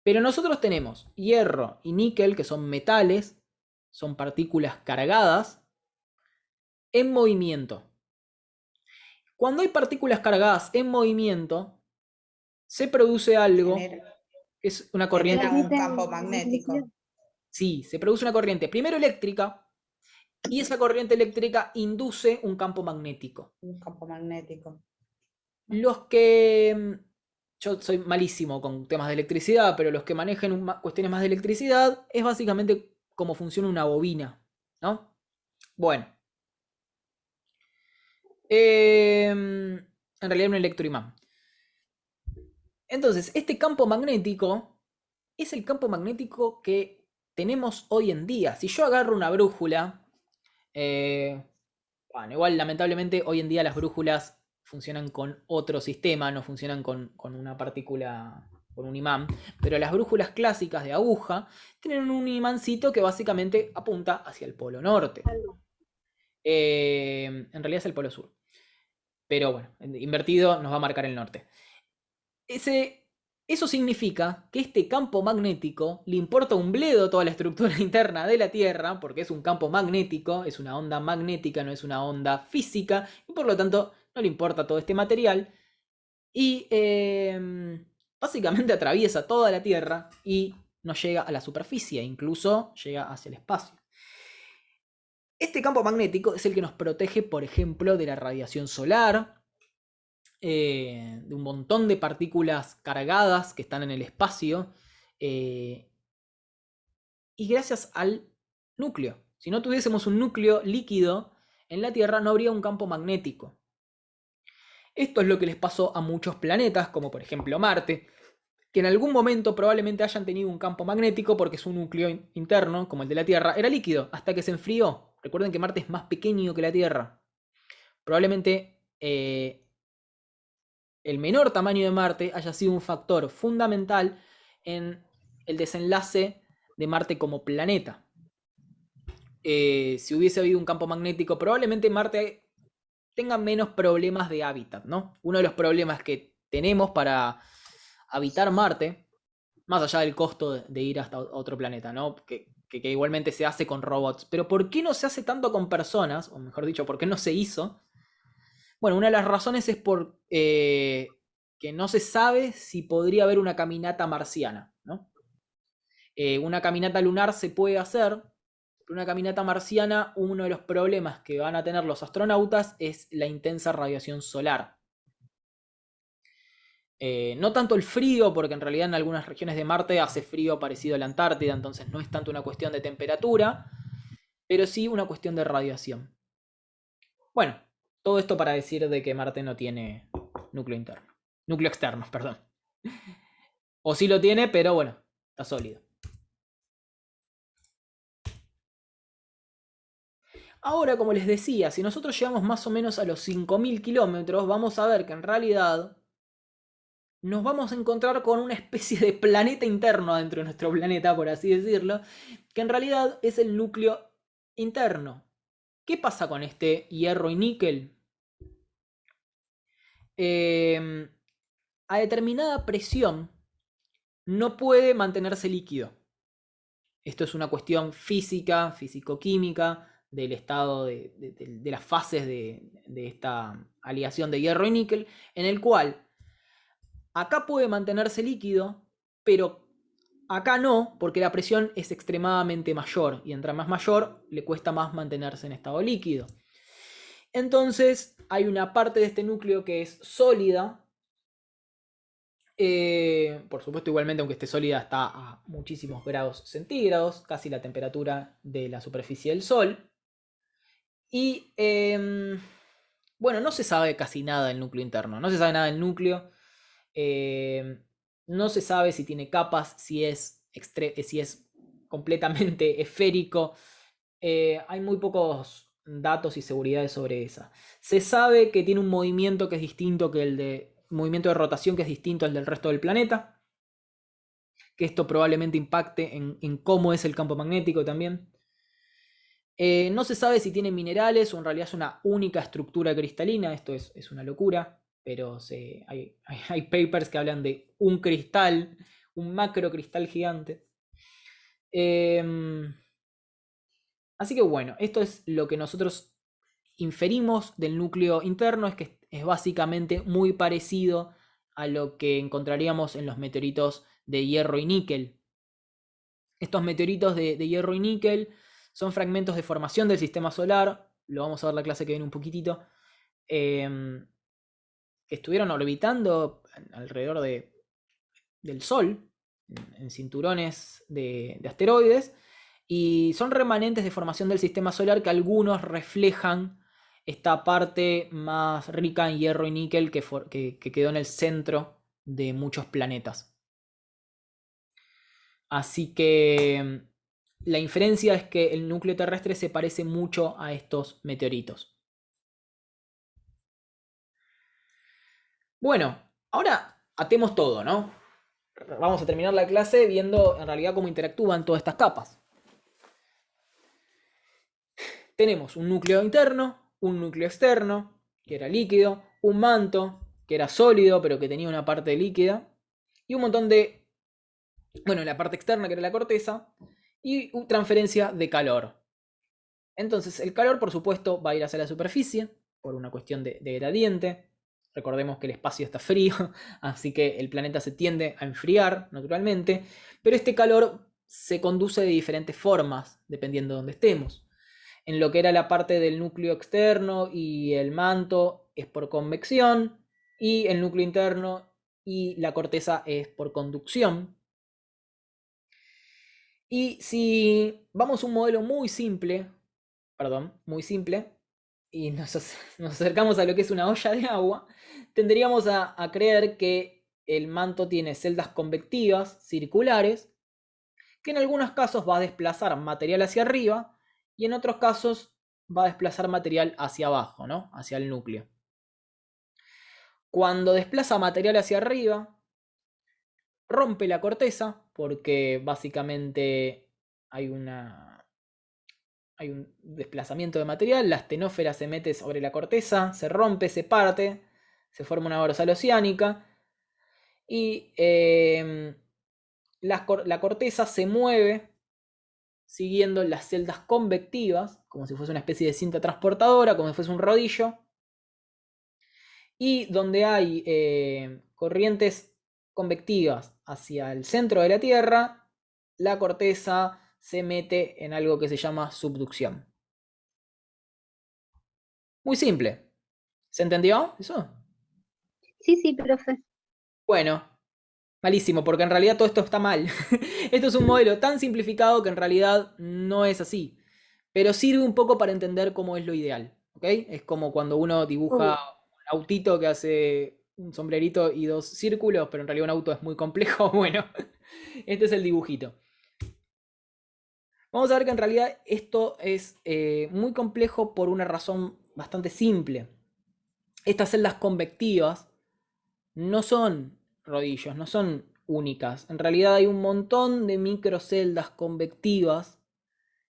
Pero nosotros tenemos hierro y níquel, que son metales, son partículas cargadas, en movimiento. Cuando hay partículas cargadas en movimiento, se produce algo, es una corriente. Genera un campo magnético. Sí, se produce una corriente, primero eléctrica, y esa corriente eléctrica induce un campo magnético. Un campo magnético. Los que... Yo soy malísimo con temas de electricidad, pero los que manejen cuestiones más de electricidad es básicamente cómo funciona una bobina, ¿no? Bueno. En realidad un electroimán. Entonces, este campo magnético es el campo magnético que tenemos hoy en día. Si yo agarro una brújula, bueno, igual lamentablemente hoy en día las brújulas funcionan con otro sistema, no funcionan con una partícula, con un imán, pero las brújulas clásicas de aguja tienen un imancito que básicamente apunta hacia el polo norte. En realidad es el polo sur, pero bueno, invertido nos va a marcar el norte. Eso significa que este campo magnético le importa un bledo toda la estructura interna de la Tierra, porque es un campo magnético, es una onda magnética, no es una onda física, y por lo tanto no le importa todo este material, y básicamente atraviesa toda la Tierra y no llega a la superficie, incluso llega hacia el espacio. Este campo magnético es el que nos protege, por ejemplo, de la radiación solar, de un montón de partículas cargadas que están en el espacio, y gracias al núcleo. Si no tuviésemos un núcleo líquido en la Tierra, no habría un campo magnético. Esto es lo que les pasó a muchos planetas, como por ejemplo Marte, que en algún momento probablemente hayan tenido un campo magnético porque su núcleo interno, como el de la Tierra, era líquido, hasta que se enfrió. Recuerden que Marte es más pequeño que la Tierra. Probablemente el menor tamaño de Marte haya sido un factor fundamental en el desenlace de Marte como planeta. Si hubiese habido un campo magnético, probablemente Marte tenga menos problemas de hábitat, ¿no? Uno de los problemas que tenemos para habitar Marte, más allá del costo de ir hasta otro planeta, ¿no? Que igualmente se hace con robots, pero ¿por qué no se hace tanto con personas? O mejor dicho, ¿por qué no se hizo? Bueno, una de las razones es que no se sabe si podría haber una caminata marciana, ¿no? Una caminata lunar se puede hacer, pero una caminata marciana, uno de los problemas que van a tener los astronautas es la intensa radiación solar. No tanto el frío, porque en realidad en algunas regiones de Marte hace frío parecido a la Antártida, entonces no es tanto una cuestión de temperatura, pero sí una cuestión de radiación. Bueno, todo esto para decir de que Marte no tiene núcleo externo, perdón. O sí lo tiene, pero bueno, está sólido. Ahora, como les decía, si nosotros llegamos más o menos a los 5000 kilómetros, vamos a ver que en realidad nos vamos a encontrar con una especie de planeta interno dentro de nuestro planeta, por así decirlo, que en realidad es el núcleo interno. ¿Qué pasa con este hierro y níquel? A determinada presión no puede mantenerse líquido. Esto es una cuestión física, físico-química, del estado de las fases de esta aleación de hierro y níquel, en el cual acá puede mantenerse líquido, pero acá no, porque la presión es extremadamente mayor, y entre más mayor, le cuesta más mantenerse en estado líquido. Entonces, hay una parte de este núcleo que es sólida. Por supuesto, igualmente, aunque esté sólida, está a muchísimos grados centígrados, casi la temperatura de la superficie del Sol. Y bueno, no se sabe casi nada del núcleo interno, no se sabe nada del núcleo. No se sabe si tiene capas, si es completamente esférico. Hay muy pocos datos y seguridades sobre esa. Se sabe que tiene un movimiento que es distinto que el de... movimiento de rotación que es distinto al del resto del planeta. Que esto probablemente impacte en cómo es el campo magnético también. No se sabe si tiene minerales o en realidad es una única estructura cristalina. Esto es una locura. Pero hay papers que hablan de un cristal, un macrocristal gigante. Así que bueno, esto es lo que nosotros inferimos del núcleo interno, es que es básicamente muy parecido a lo que encontraríamos en los meteoritos de hierro y níquel. Estos meteoritos de hierro y níquel son fragmentos de formación del sistema solar, lo vamos a ver la clase que viene un poquitito, que estuvieron orbitando alrededor del Sol, en cinturones de asteroides, y son remanentes de formación del sistema solar que algunos reflejan esta parte más rica en hierro y níquel que quedó en el centro de muchos planetas. Así que la inferencia es que el núcleo terrestre se parece mucho a estos meteoritos. Bueno, ahora atemos todo, ¿no? Vamos a terminar la clase viendo en realidad cómo interactúan todas estas capas. Tenemos un núcleo interno, un núcleo externo, que era líquido, un manto, que era sólido, pero que tenía una parte líquida, y un montón de... bueno, la parte externa, que era la corteza, y transferencia de calor. Entonces, el calor, por supuesto, va a ir hacia la superficie, por una cuestión de gradiente. Recordemos que el espacio está frío, así que el planeta se tiende a enfriar, naturalmente, pero este calor se conduce de diferentes formas, dependiendo de dónde estemos. En lo que era la parte del núcleo externo y el manto es por convección, y el núcleo interno y la corteza es por conducción. Y si vamos a un modelo muy simple, y nos acercamos a lo que es una olla de agua, tendríamos a creer que el manto tiene celdas convectivas circulares, que en algunos casos va a desplazar material hacia arriba, y en otros casos va a desplazar material hacia abajo, ¿no? Hacia el núcleo. Cuando desplaza material hacia arriba, rompe la corteza, porque básicamente hay un desplazamiento de material, la astenósfera se mete sobre la corteza, se rompe, se parte, se forma una dorsal oceánica, y la corteza se mueve siguiendo las celdas convectivas, como si fuese una especie de cinta transportadora, como si fuese un rodillo. Y donde hay corrientes convectivas hacia el centro de la Tierra, la corteza se mete en algo que se llama subducción. Muy simple. ¿Se entendió eso? Sí, profe. Bueno, malísimo, porque en realidad todo esto está mal. Esto es un modelo tan simplificado que en realidad no es así. Pero sirve un poco para entender cómo es lo ideal. ¿Ok? Es como cuando uno dibuja un autito que hace un sombrerito y dos círculos, pero en realidad un auto es muy complejo. Bueno, este es el dibujito. Vamos a ver que en realidad esto es muy complejo por una razón bastante simple. Estas celdas convectivas no son rodillos, no son únicas. En realidad hay un montón de microceldas convectivas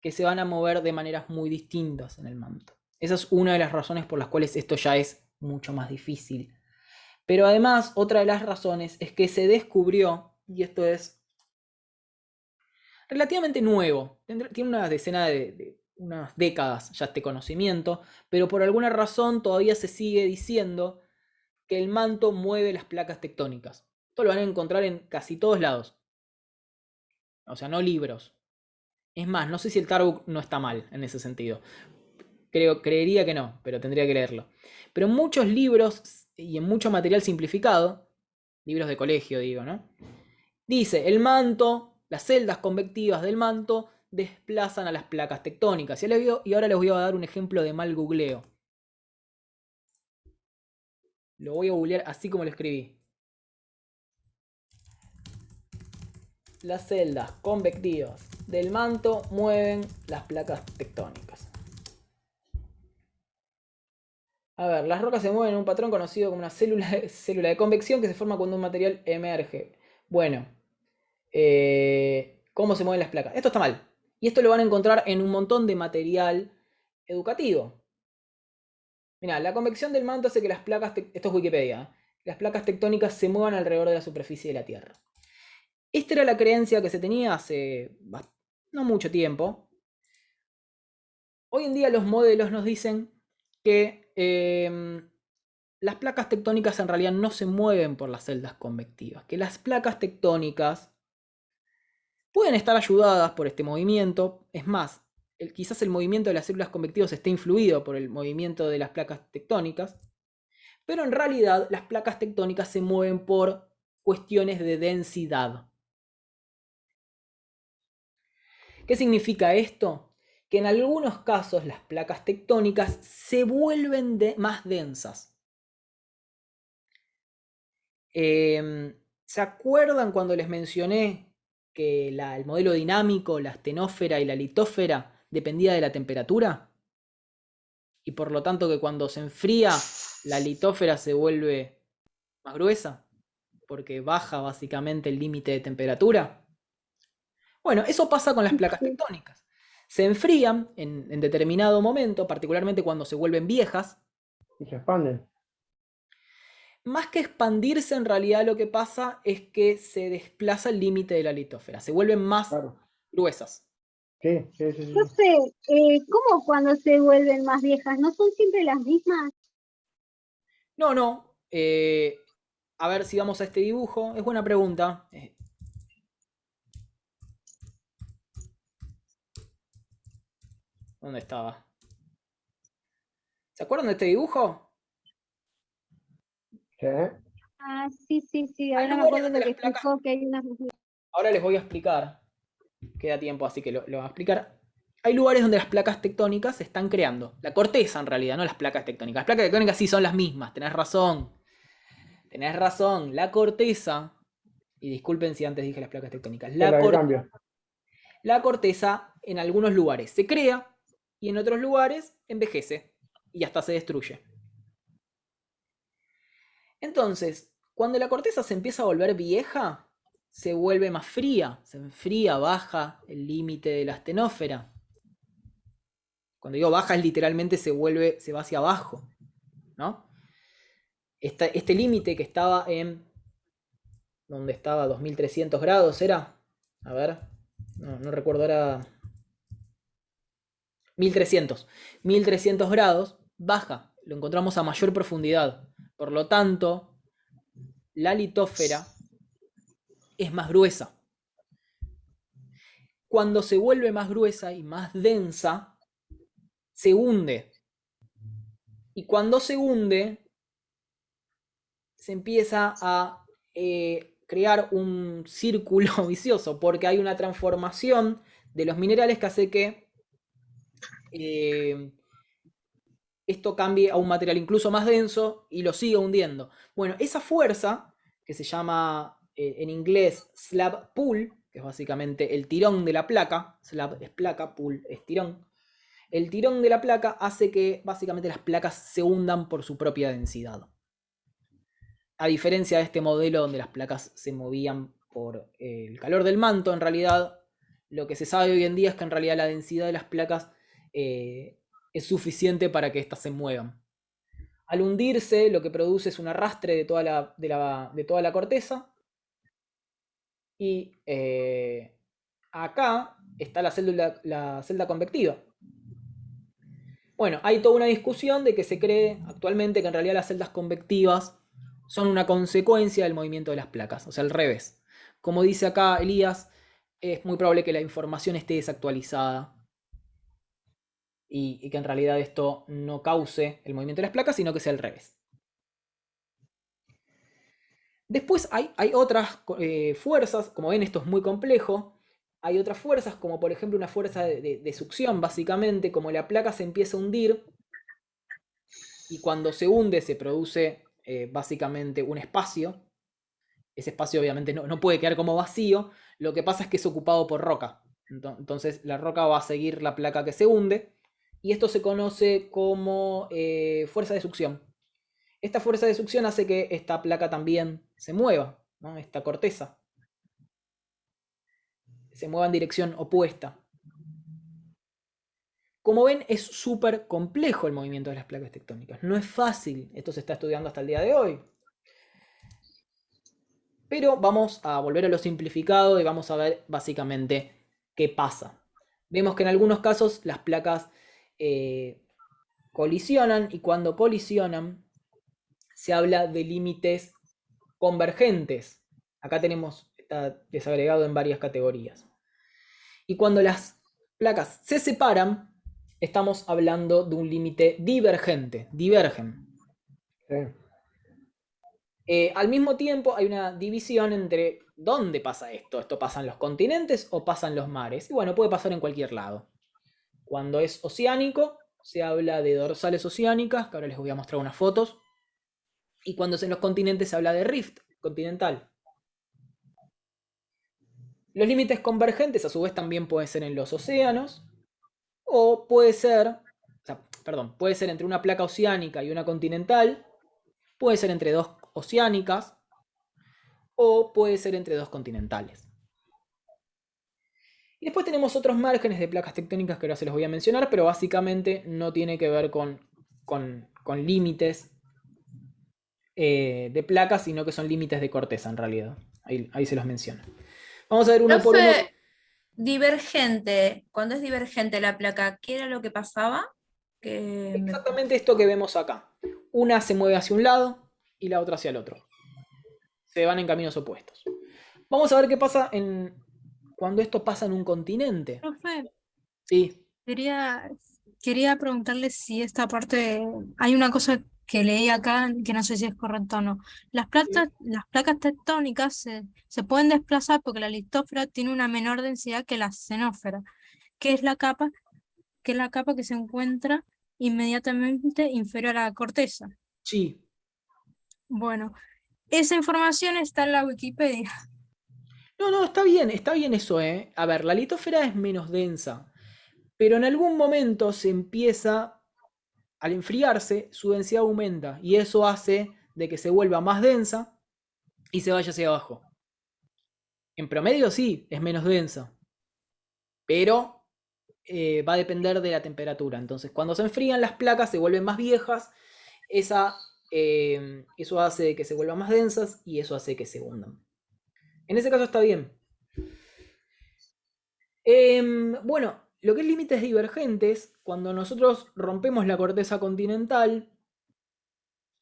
que se van a mover de maneras muy distintas en el manto. Esa es una de las razones por las cuales esto ya es mucho más difícil. Pero además, otra de las razones es que se descubrió y esto es relativamente nuevo. Tiene una decena de unas décadas ya este conocimiento, pero por alguna razón todavía se sigue diciendo que el manto mueve las placas tectónicas. Esto lo van a encontrar en casi todos lados. O sea, no libros. Es más, no sé si el Tarbook no está mal en ese sentido. Creería que no, pero tendría que leerlo. Pero en muchos libros y en mucho material simplificado, libros de colegio digo, ¿no? Dice, el manto, las celdas convectivas del manto desplazan a las placas tectónicas. Y ahora les voy a dar un ejemplo de mal googleo. Lo voy a googlear así como lo escribí. Las celdas convectivas del manto mueven las placas tectónicas. A ver, las rocas se mueven en un patrón conocido como una célula de convección que se forma cuando un material emerge. Bueno, ¿cómo se mueven las placas? Esto está mal. Y esto lo van a encontrar en un montón de material educativo. Mirá, la convección del manto hace que las placas, esto es Wikipedia, las placas tectónicas se muevan alrededor de la superficie de la Tierra. Esta era la creencia que se tenía hace no mucho tiempo. Hoy en día los modelos nos dicen que las placas tectónicas en realidad no se mueven por las celdas convectivas, que las placas tectónicas pueden estar ayudadas por este movimiento. Es más, quizás el movimiento de las células convectivas esté influido por el movimiento de las placas tectónicas, pero en realidad las placas tectónicas se mueven por cuestiones de densidad. ¿Qué significa esto? Que en algunos casos las placas tectónicas se vuelven más densas. ¿Se acuerdan cuando les mencioné que el modelo dinámico, la astenósfera y la litósfera dependía de la temperatura? Y por lo tanto que cuando se enfría la litósfera se vuelve más gruesa, porque baja básicamente el límite de temperatura. Bueno, eso pasa con las placas tectónicas. Se enfrían en determinado momento, particularmente cuando se vuelven viejas. Y se expanden. Más que expandirse, en realidad lo que pasa es que se desplaza el límite de la litósfera. Se vuelven más gruesas. Sí. No sé, ¿cómo cuando se vuelven más viejas? ¿No son siempre las mismas? No. A ver si vamos a este dibujo. Es buena pregunta. ¿Dónde estaba? ¿Se acuerdan de este dibujo? Sí. Ah, sí. Ahora me acuerdo lo que explicó que hay unas... Ahora les voy a explicar. Queda tiempo, así que lo voy a explicar. Hay lugares donde las placas tectónicas se están creando. La corteza, en realidad, no las placas tectónicas. Las placas tectónicas sí son las mismas. Tenés razón. La corteza... Y disculpen si antes dije las placas tectónicas. La corteza en algunos lugares se crea y en otros lugares envejece y hasta se destruye. Entonces, cuando la corteza se empieza a volver vieja, se vuelve más fría, se enfría, baja el límite de la astenósfera. Cuando digo baja es literalmente se va hacia abajo, ¿no? Este límite que estaba en... ¿Dónde estaba? 2300 grados, ¿era? A ver, no recuerdo, era 1300. 1300 grados, baja, lo encontramos a mayor profundidad. Por lo tanto, la litósfera es más gruesa. Cuando se vuelve más gruesa y más densa, se hunde. Y cuando se hunde, se empieza a crear un círculo vicioso, porque hay una transformación de los minerales que hace que esto cambie a un material incluso más denso y lo siga hundiendo. Bueno, esa fuerza, que se llama en inglés slab pull, que es básicamente el tirón de la placa, slab es placa, pull es tirón, el tirón de la placa hace que básicamente las placas se hundan por su propia densidad. A diferencia de este modelo donde las placas se movían por el calor del manto, en realidad lo que se sabe hoy en día es que en realidad la densidad de las placas es suficiente para que éstas se muevan. Al hundirse, lo que produce es un arrastre de toda la corteza Y acá está la celda convectiva. Bueno, hay toda una discusión de que se cree actualmente que en realidad las celdas convectivas son una consecuencia del movimiento de las placas, o sea, al revés. Como dice acá Elías, es muy probable que la información esté desactualizada y que en realidad esto no cause el movimiento de las placas, sino que sea al revés. Después hay otras fuerzas, como ven esto es muy complejo, hay otras fuerzas como por ejemplo una fuerza de succión básicamente, como la placa se empieza a hundir y cuando se hunde se produce básicamente un espacio. Ese espacio obviamente no puede quedar como vacío, lo que pasa es que es ocupado por roca. Entonces la roca va a seguir la placa que se hunde y esto se conoce como fuerza de succión. Esta fuerza de succión hace que esta placa también se mueva, ¿no? Esta corteza se mueva en dirección opuesta. Como ven, es súper complejo el movimiento de las placas tectónicas. No es fácil. Esto se está estudiando hasta el día de hoy. Pero vamos a volver a lo simplificado y vamos a ver básicamente qué pasa. Vemos que en algunos casos las placas colisionan y cuando colisionan se habla de límites convergentes. Acá está desagregado en varias categorías. Y cuando las placas se separan, estamos hablando de un límite divergente. Divergen. Sí. Al mismo tiempo hay una división entre dónde pasa esto. ¿Esto pasa en los continentes o pasa en los mares? Y bueno, puede pasar en cualquier lado. Cuando es oceánico, se habla de dorsales oceánicas, que ahora les voy a mostrar unas fotos. Y cuando es en los continentes se habla de rift continental. Los límites convergentes a su vez también pueden ser en los océanos. O puede ser, puede ser entre una placa oceánica y una continental. Puede ser entre dos oceánicas. O puede ser entre dos continentales. Y después tenemos otros márgenes de placas tectónicas que ahora se los voy a mencionar, pero básicamente no tiene que ver con límites de placas, sino que son límites de corteza en realidad. Ahí se los menciono. Vamos a ver uno por uno. Divergente, cuando es divergente la placa, ¿qué era lo que pasaba? Exactamente esto que vemos acá. Una se mueve hacia un lado y la otra hacia el otro. Se van en caminos opuestos. Vamos a ver qué pasa cuando esto pasa en un continente. Profe, Sí. quería preguntarle si esta parte, hay una cosa que leí acá que no sé si es correcto o no. Las placas tectónicas se pueden desplazar porque la litósfera tiene una menor densidad que la xenósfera, que es la capa que se encuentra inmediatamente inferior a la corteza. Sí. Bueno, esa información está en la Wikipedia. No, está bien eso, ¿eh? A ver, la litósfera es menos densa, pero en algún momento se empieza, al enfriarse, su densidad aumenta y eso hace de que se vuelva más densa y se vaya hacia abajo. En promedio sí, es menos densa, pero va a depender de la temperatura. Entonces, cuando se enfrían las placas se vuelven más viejas, eso hace de que se vuelvan más densas y eso hace que se hundan. En ese caso está bien. Bueno, lo que es límites divergentes, cuando nosotros rompemos la corteza continental,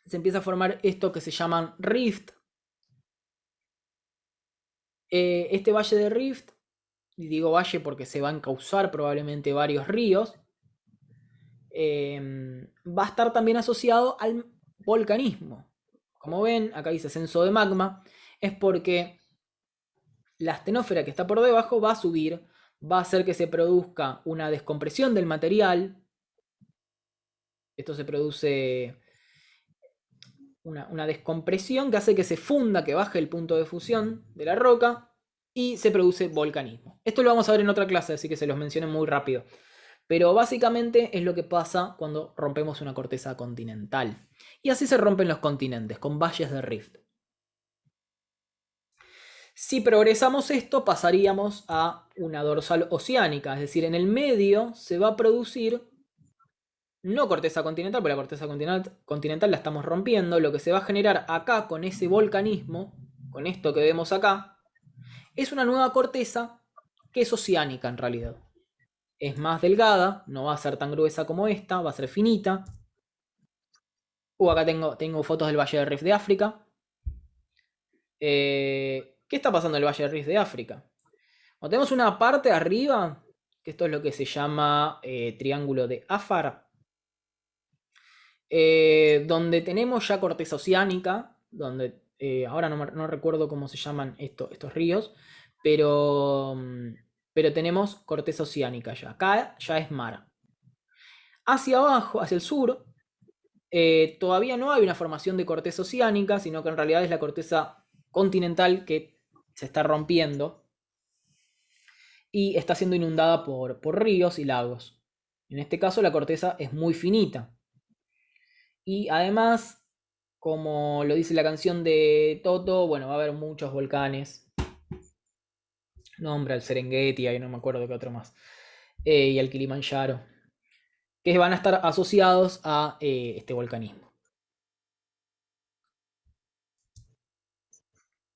se empieza a formar esto que se llaman rift. Este valle de rift, y digo valle porque se va a encauzar probablemente varios ríos, va a estar también asociado al volcanismo. Como ven, acá dice ascenso de magma, es porque la astenósfera que está por debajo va a subir, va a hacer que se produzca una descompresión del material. Esto se produce una descompresión que hace que se funda, que baje el punto de fusión de la roca y se produce volcanismo. Esto lo vamos a ver en otra clase, así que se los menciono muy rápido. Pero básicamente es lo que pasa cuando rompemos una corteza continental. Y así se rompen los continentes, con valles de rift. Si progresamos esto, pasaríamos a una dorsal oceánica, es decir, en el medio se va a producir, no corteza continental, porque la corteza continental la estamos rompiendo, lo que se va a generar acá con ese volcanismo, con esto que vemos acá, es una nueva corteza que es oceánica en realidad. Es más delgada, no va a ser tan gruesa como esta, va a ser finita. Acá tengo fotos del Valle del Rift de África. ¿Qué está pasando en el Valle del Rift de África? Bueno, tenemos una parte arriba, que esto es lo que se llama Triángulo de Afar, donde tenemos ya corteza oceánica, donde ahora no recuerdo cómo se llaman estos ríos, pero tenemos corteza oceánica ya. Acá ya es mar. Hacia abajo, hacia el sur, todavía no hay una formación de corteza oceánica, sino que en realidad es la corteza continental que se está rompiendo y está siendo inundada por ríos y lagos. En este caso la corteza es muy finita. Y además, como lo dice la canción de Toto, bueno, va a haber muchos volcanes. Nombra el Serengeti, ahí no me acuerdo qué otro más. Y el Kilimanjaro, que van a estar asociados a este volcanismo.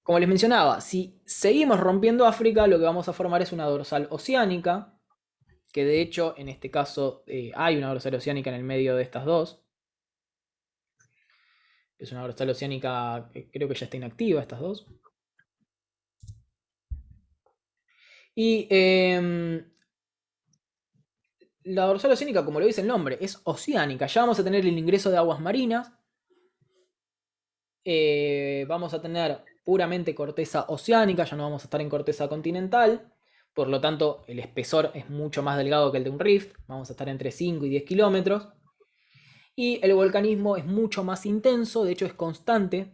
Como les mencionaba, si seguimos rompiendo África, lo que vamos a formar es una dorsal oceánica, que de hecho en este caso hay una dorsal oceánica en el medio de estas dos. Es una dorsal oceánica que creo que ya está inactiva, estas dos. Y la dorsal oceánica, como lo dice el nombre, es oceánica. Ya vamos a tener el ingreso de aguas marinas. Vamos a tener puramente corteza oceánica, ya no vamos a estar en corteza continental. Por lo tanto, el espesor es mucho más delgado que el de un rift. Vamos a estar entre 5 y 10 kilómetros. Y el volcanismo es mucho más intenso, de hecho es constante.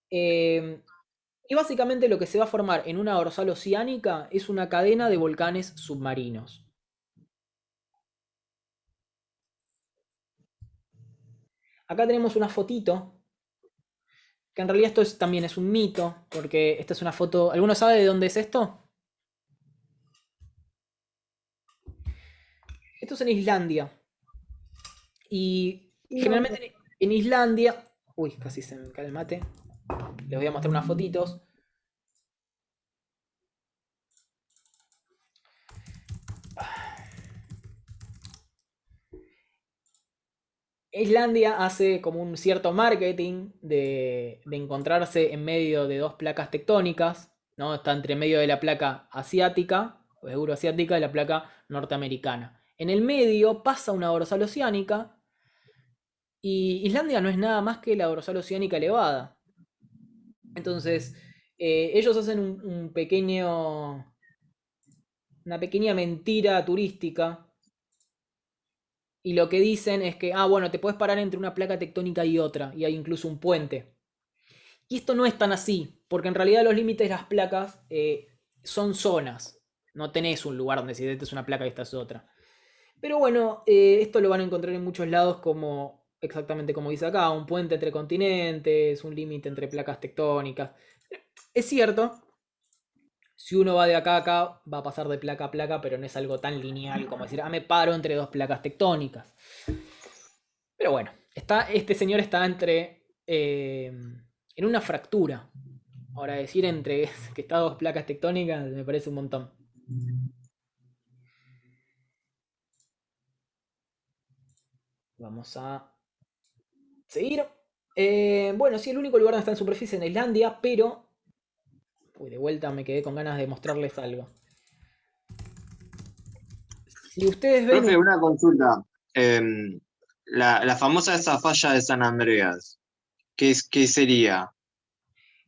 Y básicamente lo que se va a formar en una dorsal oceánica es una cadena de volcanes submarinos. Acá tenemos una fotito, que en realidad esto también es un mito, porque esta es una foto... ¿Alguno sabe de dónde es esto? Esto es en Islandia. Y generalmente en Islandia... Uy, casi se me cae el mate. Les voy a mostrar unas fotitos. Islandia hace como un cierto marketing de encontrarse en medio de dos placas tectónicas, ¿no? Está entre medio de la placa asiática, o euroasiática, y la placa norteamericana. En el medio pasa una dorsal oceánica, y Islandia no es nada más que la dorsal oceánica elevada. Entonces, ellos hacen una pequeña mentira turística. Y lo que dicen es que, bueno, te puedes parar entre una placa tectónica y otra, y hay incluso un puente. Y esto no es tan así, porque en realidad los límites de las placas son zonas. No tenés un lugar donde si esta es una placa y esta es otra. Pero bueno, esto lo van a encontrar en muchos lados como, exactamente como dice acá, un puente entre continentes, un límite entre placas tectónicas. Es cierto, si uno va de acá a acá, va a pasar de placa a placa, pero no es algo tan lineal como decir, me paro entre dos placas tectónicas. Pero bueno, este señor está en una fractura. Ahora decir entre que está dos placas tectónicas me parece un montón. Vamos a seguir. Bueno, sí, el único lugar donde está en superficie es en Islandia, pero... Uy, de vuelta me quedé con ganas de mostrarles algo. Si ustedes ven... Profe, una consulta. La famosa esa falla de San Andreas, ¿qué sería?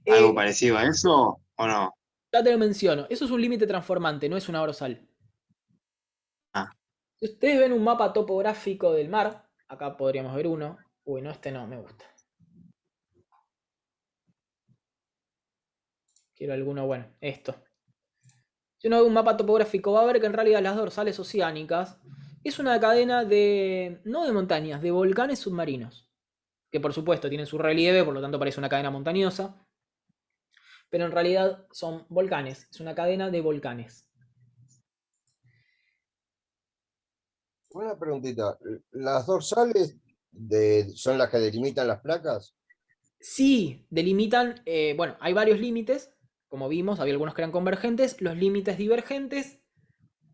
¿Algo parecido a eso o no? Ya te lo menciono. Eso es un límite transformante, no es una dorsal. Si ustedes ven un mapa topográfico del mar, acá podríamos ver uno. Uy, no, este no, me gusta. Quiero alguno, bueno, esto. Si uno ve un mapa topográfico va a ver que en realidad las dorsales oceánicas es una cadena de, no de montañas, de volcanes submarinos. Que por supuesto tienen su relieve, por lo tanto parece una cadena montañosa. Pero en realidad son volcanes, es una cadena de volcanes. Una preguntita, ¿las dorsales son las que delimitan las placas? Sí, delimitan, bueno, hay varios límites. como vimos, había algunos que eran convergentes. Los límites divergentes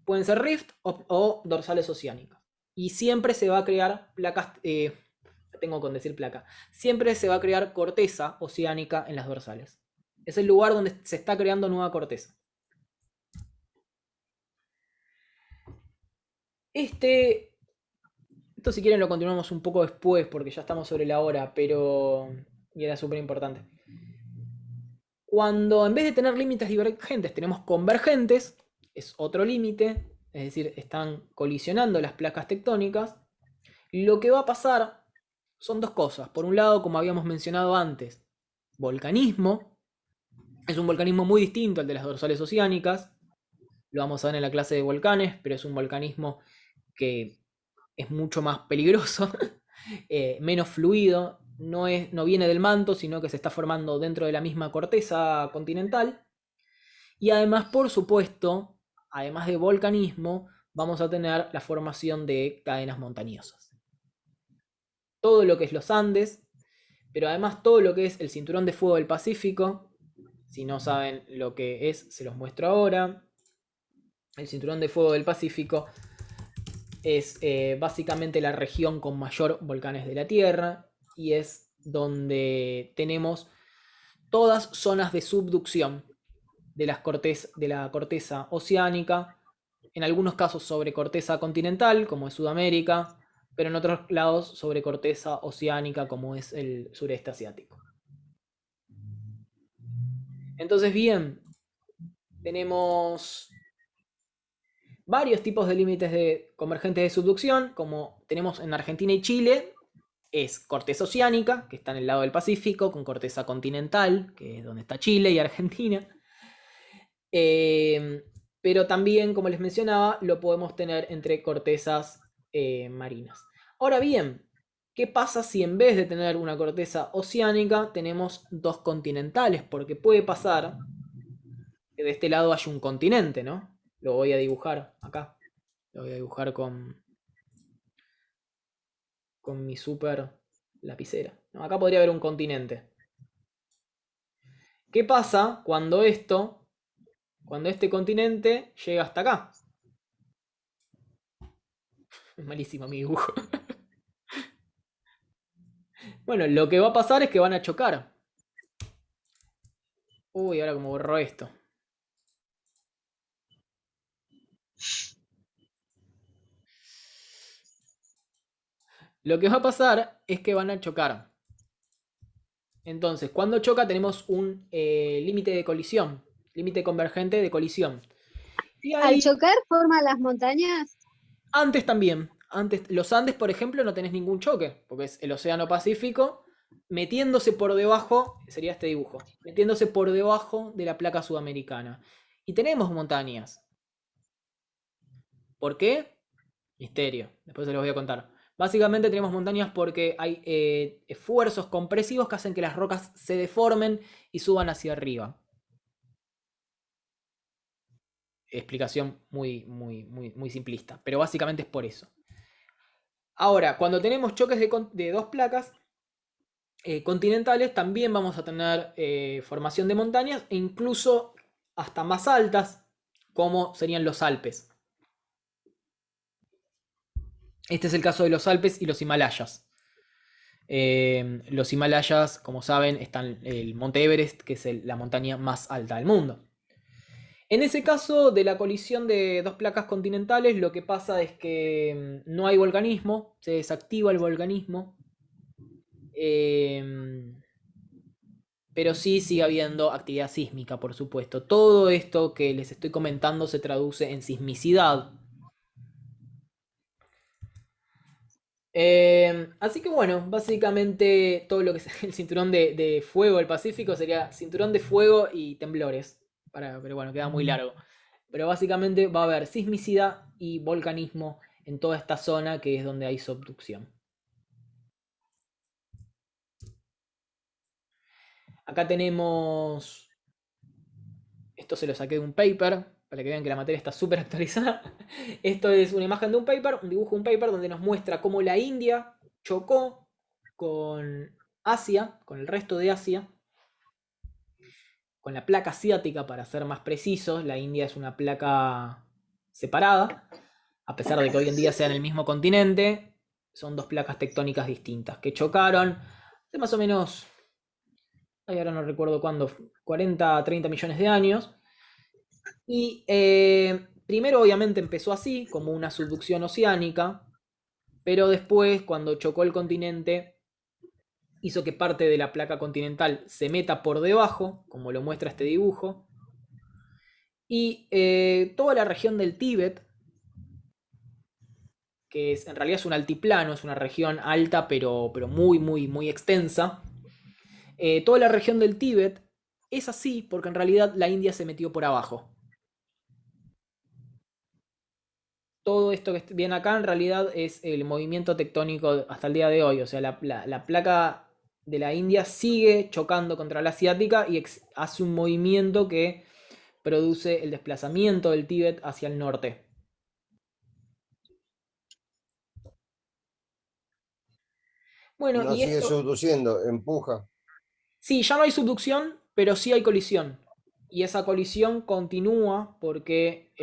pueden ser rift o dorsales oceánicas. Y siempre se va a crear placas, tengo con decir placa, siempre se va a crear corteza oceánica en las dorsales. Es el lugar donde se está creando nueva corteza. Esto si quieren lo continuamos un poco después porque ya estamos sobre la hora, pero... y era súper importante. Cuando en vez de tener límites divergentes tenemos convergentes, es otro límite, es decir, están colisionando las placas tectónicas, lo que va a pasar son dos cosas. Por un lado, como habíamos mencionado antes, volcanismo. Es un volcanismo muy distinto al de las dorsales oceánicas. Lo vamos a ver en la clase de volcanes, pero es un volcanismo que es mucho más peligroso, menos fluido, no viene del manto, sino que se está formando dentro de la misma corteza continental. Y además, por supuesto, además de volcanismo, vamos a tener la formación de cadenas montañosas. Todo lo que es los Andes, pero además todo lo que es el cinturón de fuego del Pacífico. Si no saben lo que es, se los muestro ahora. El cinturón de fuego del Pacífico es básicamente la región con mayor volcanes de la Tierra y es donde tenemos todas zonas de subducción de la corteza oceánica, en algunos casos sobre corteza continental, como es Sudamérica, pero en otros lados sobre corteza oceánica, como es el sureste asiático. Entonces, bien, tenemos varios tipos de límites de convergentes de subducción, como tenemos en Argentina y Chile, es corteza oceánica, que está en el lado del Pacífico, con corteza continental, que es donde está Chile y Argentina. Pero también, como les mencionaba, lo podemos tener entre cortezas marinas. Ahora bien, ¿qué pasa si en vez de tener una corteza oceánica tenemos dos continentales? Porque puede pasar que de este lado haya un continente, ¿no? Lo voy a dibujar acá. Lo voy a dibujar con mi super lapicera. ¿No? Acá podría haber un continente. ¿Qué pasa cuando este continente llega hasta acá? Es malísimo mi dibujo. Bueno, lo que va a pasar es que van a chocar. Uy, ahora como borro esto. Lo que va a pasar es que van a chocar. Entonces, cuando choca tenemos un límite de colisión. Límite convergente de colisión. Y ahí, ¿Al chocar forma las montañas? antes también. Antes, los Andes, por ejemplo, no tenés ningún choque, porque es el Océano Pacífico metiéndose por debajo, sería este dibujo, metiéndose por debajo de la placa sudamericana. Y tenemos montañas. ¿Por qué? Misterio, después se los voy a contar. Básicamente tenemos montañas porque hay esfuerzos compresivos que hacen que las rocas se deformen y suban hacia arriba. Explicación muy simplista, pero básicamente es por eso. Ahora, cuando tenemos choques de dos placas continentales, también vamos a tener formación de montañas e incluso hasta más altas, como serían los Alpes. Este es el caso de los Alpes y los Himalayas. Los Himalayas, como saben, están el Monte Everest, que es la montaña más alta del mundo. En ese caso de la colisión de dos placas continentales, lo que pasa es que no hay volcanismo, se desactiva el volcanismo, pero sí sigue habiendo actividad sísmica, por supuesto. Todo esto que les estoy comentando se traduce en sismicidad. Así que bueno, básicamente todo lo que es el cinturón de fuego del Pacífico sería cinturón de fuego y temblores. Pero bueno, queda muy largo. Pero básicamente va a haber sismicidad y volcanismo en toda esta zona que es donde hay subducción. Acá tenemos... Esto se lo saqué de un paper, para que vean que la materia está súper actualizada. Esto es una imagen de un paper, un dibujo de un paper donde nos muestra cómo la India chocó con Asia, con el resto de Asia, con la placa asiática, para ser más precisos. La India es una placa separada, a pesar de que hoy en día sea en el mismo continente. Son dos placas tectónicas distintas que chocaron hace más o menos, ahora no recuerdo cuándo, 40, 30 millones de años. Y primero obviamente empezó así, como una subducción oceánica, pero después, cuando chocó el continente, hizo que parte de la placa continental se meta por debajo, como lo muestra este dibujo. Y toda la región del Tíbet, que en realidad es un altiplano, es una región alta pero muy, muy, muy extensa. Toda la región del Tíbet es así porque en realidad la India se metió por abajo. Todo esto que ven acá en realidad es el movimiento tectónico hasta el día de hoy. O sea, la placa de la India sigue chocando contra la asiática y hace un movimiento que produce el desplazamiento del Tíbet hacia el norte. Bueno, No y sigue esto... subduciendo, empuja. Sí, ya no hay subducción, pero sí hay colisión. Y esa colisión continúa porque,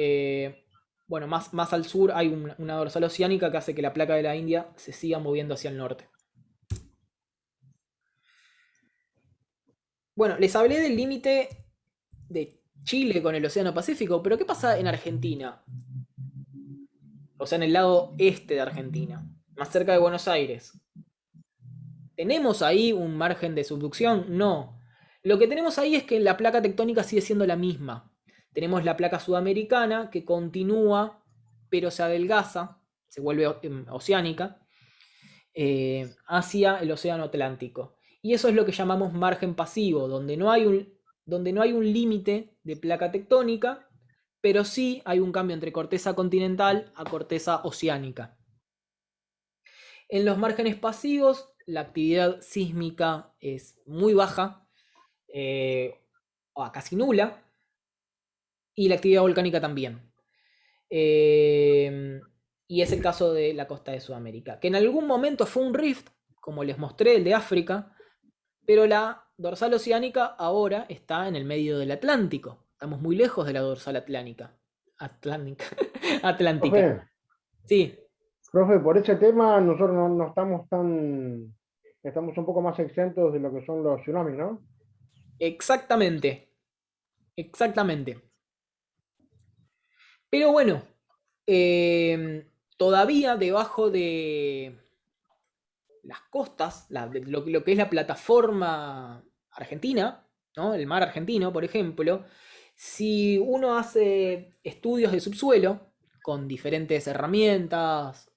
bueno, más al sur hay una dorsal oceánica que hace que la placa de la India se siga moviendo hacia el norte. Bueno, les hablé del límite de Chile con el Océano Pacífico, pero ¿qué pasa en Argentina? O sea, en el lado este de Argentina, más cerca de Buenos Aires. ¿Tenemos ahí un margen de subducción? No. Lo que tenemos ahí es que la placa tectónica sigue siendo la misma. Tenemos la placa sudamericana que continúa, pero se adelgaza, se vuelve oceánica, hacia el océano Atlántico. Y eso es lo que llamamos margen pasivo, donde no hay un límite de placa tectónica, pero sí hay un cambio entre corteza continental a corteza oceánica. En los márgenes pasivos, la actividad sísmica es muy baja, o casi nula, y la actividad volcánica también. Y es el caso de la costa de Sudamérica, que en algún momento fue un rift, como les mostré, el de África, pero la dorsal oceánica ahora está en el medio del Atlántico. Estamos muy lejos de la dorsal atlántica. Profe, Sí. profe, por ese tema nosotros no estamos estamos un poco más exentos de lo que son los tsunamis, ¿no? Exactamente. Exactamente. Pero bueno, todavía debajo de las costas, lo que es la plataforma argentina, ¿no? El mar argentino, por ejemplo, si uno hace estudios de subsuelo con diferentes herramientas,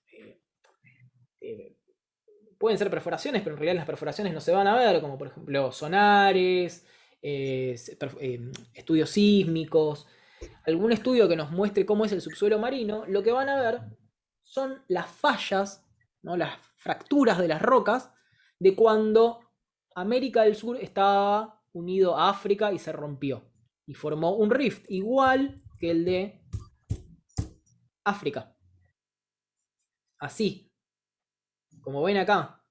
pueden ser perforaciones, pero en realidad las perforaciones no se van a ver, como por ejemplo sonares, estudios sísmicos, algún estudio que nos muestre cómo es el subsuelo marino, lo que van a ver son las fallas, ¿no? Las fracturas de las rocas de cuando América del Sur estaba unido a África y se rompió. Y formó un rift igual que el de África. Así. Como ven acá.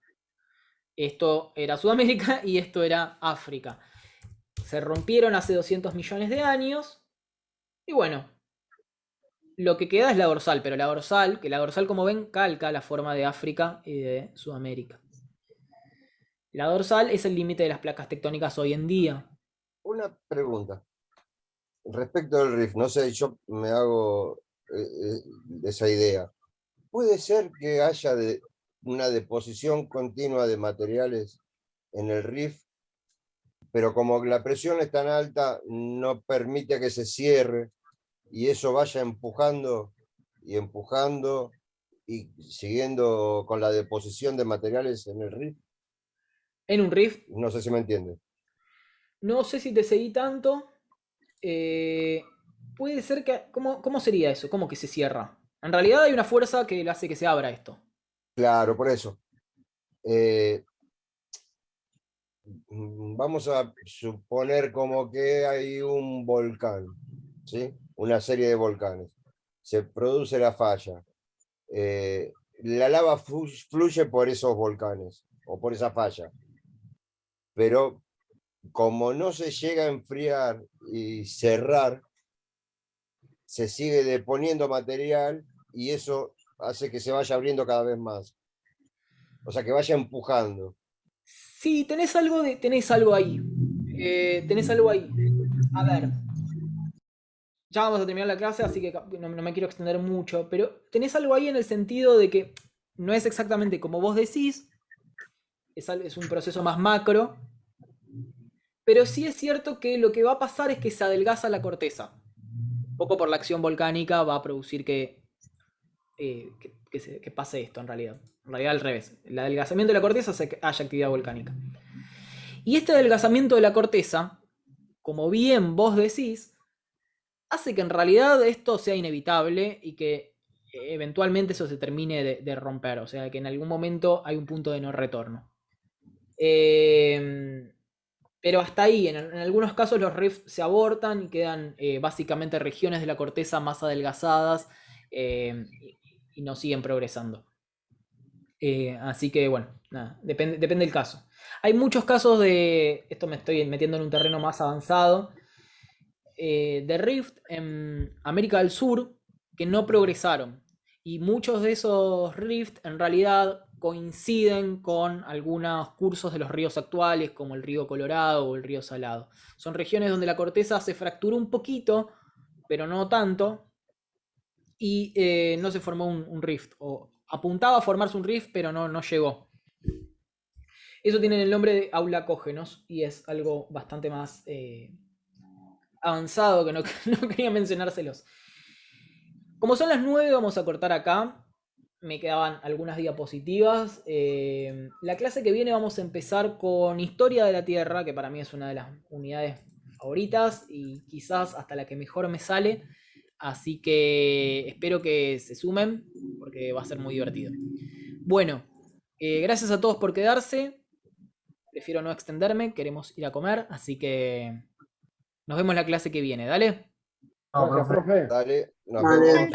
Esto era Sudamérica y esto era África. Se rompieron hace 200 millones de años. Y bueno, lo que queda es la dorsal, pero la dorsal, como ven, calca la forma de África y de Sudamérica. La dorsal es el límite de las placas tectónicas hoy en día. Una pregunta. Respecto al rift, no sé, yo me hago esa idea. ¿Puede ser que haya una deposición continua de materiales en el rift, pero como la presión es tan alta, no permite que se cierre y eso vaya empujando y empujando y siguiendo con la deposición de materiales en el rift? ¿En un rift? No sé si me entiende. No sé si te seguí tanto. Puede ser que... ¿Cómo sería eso? ¿Cómo que se cierra? En realidad hay una fuerza que le hace que se abra esto. Claro, por eso. Vamos a suponer como que hay un volcán, ¿sí? Una serie de volcanes. Se produce la falla. La lava fluye por esos volcanes o por esa falla. Pero como no se llega a enfriar y cerrar, se sigue deponiendo material y eso hace que se vaya abriendo cada vez más. O sea, que vaya empujando. Sí, tenés algo ahí. Tenés algo ahí. A ver. Ya vamos a terminar la clase, así que no me quiero extender mucho, pero tenés algo ahí en el sentido de que no es exactamente como vos decís, es un proceso más macro, pero sí es cierto que lo que va a pasar es que se adelgaza la corteza. Un poco por la acción volcánica va a producir que pase esto en realidad. En realidad al revés. El adelgazamiento de la corteza hace que haya actividad volcánica. Y este adelgazamiento de la corteza, como bien vos decís, hace que en realidad esto sea inevitable y que eventualmente eso se termine de romper. O sea, que en algún momento hay un punto de no retorno. Pero hasta ahí, en algunos casos los rifts se abortan y quedan básicamente regiones de la corteza más adelgazadas y no siguen progresando. Así que bueno, nada, depende del caso. Hay muchos casos de, esto me estoy metiendo en un terreno más avanzado, de rift en América del Sur que no progresaron. Y muchos de esos rift en realidad coinciden con algunos cursos de los ríos actuales, como el río Colorado o el río Salado. Son regiones donde la corteza se fracturó un poquito, pero no tanto, y no se formó un rift. O apuntaba a formarse un rift, pero no llegó. Eso tiene el nombre de aulacógenos y es algo bastante más avanzado que no quería mencionárselos. Como son las 9, vamos a cortar acá. Me quedaban algunas diapositivas. La clase que viene vamos a empezar con Historia de la Tierra, que para mí es una de las unidades favoritas y quizás hasta la que mejor me sale. Así que espero que se sumen porque va a ser muy divertido. Bueno, gracias a todos por quedarse. Prefiero no extenderme, queremos ir a comer, así que nos vemos la clase que viene. Dale. Gracias, profe. Dale, nos Dale. vemos.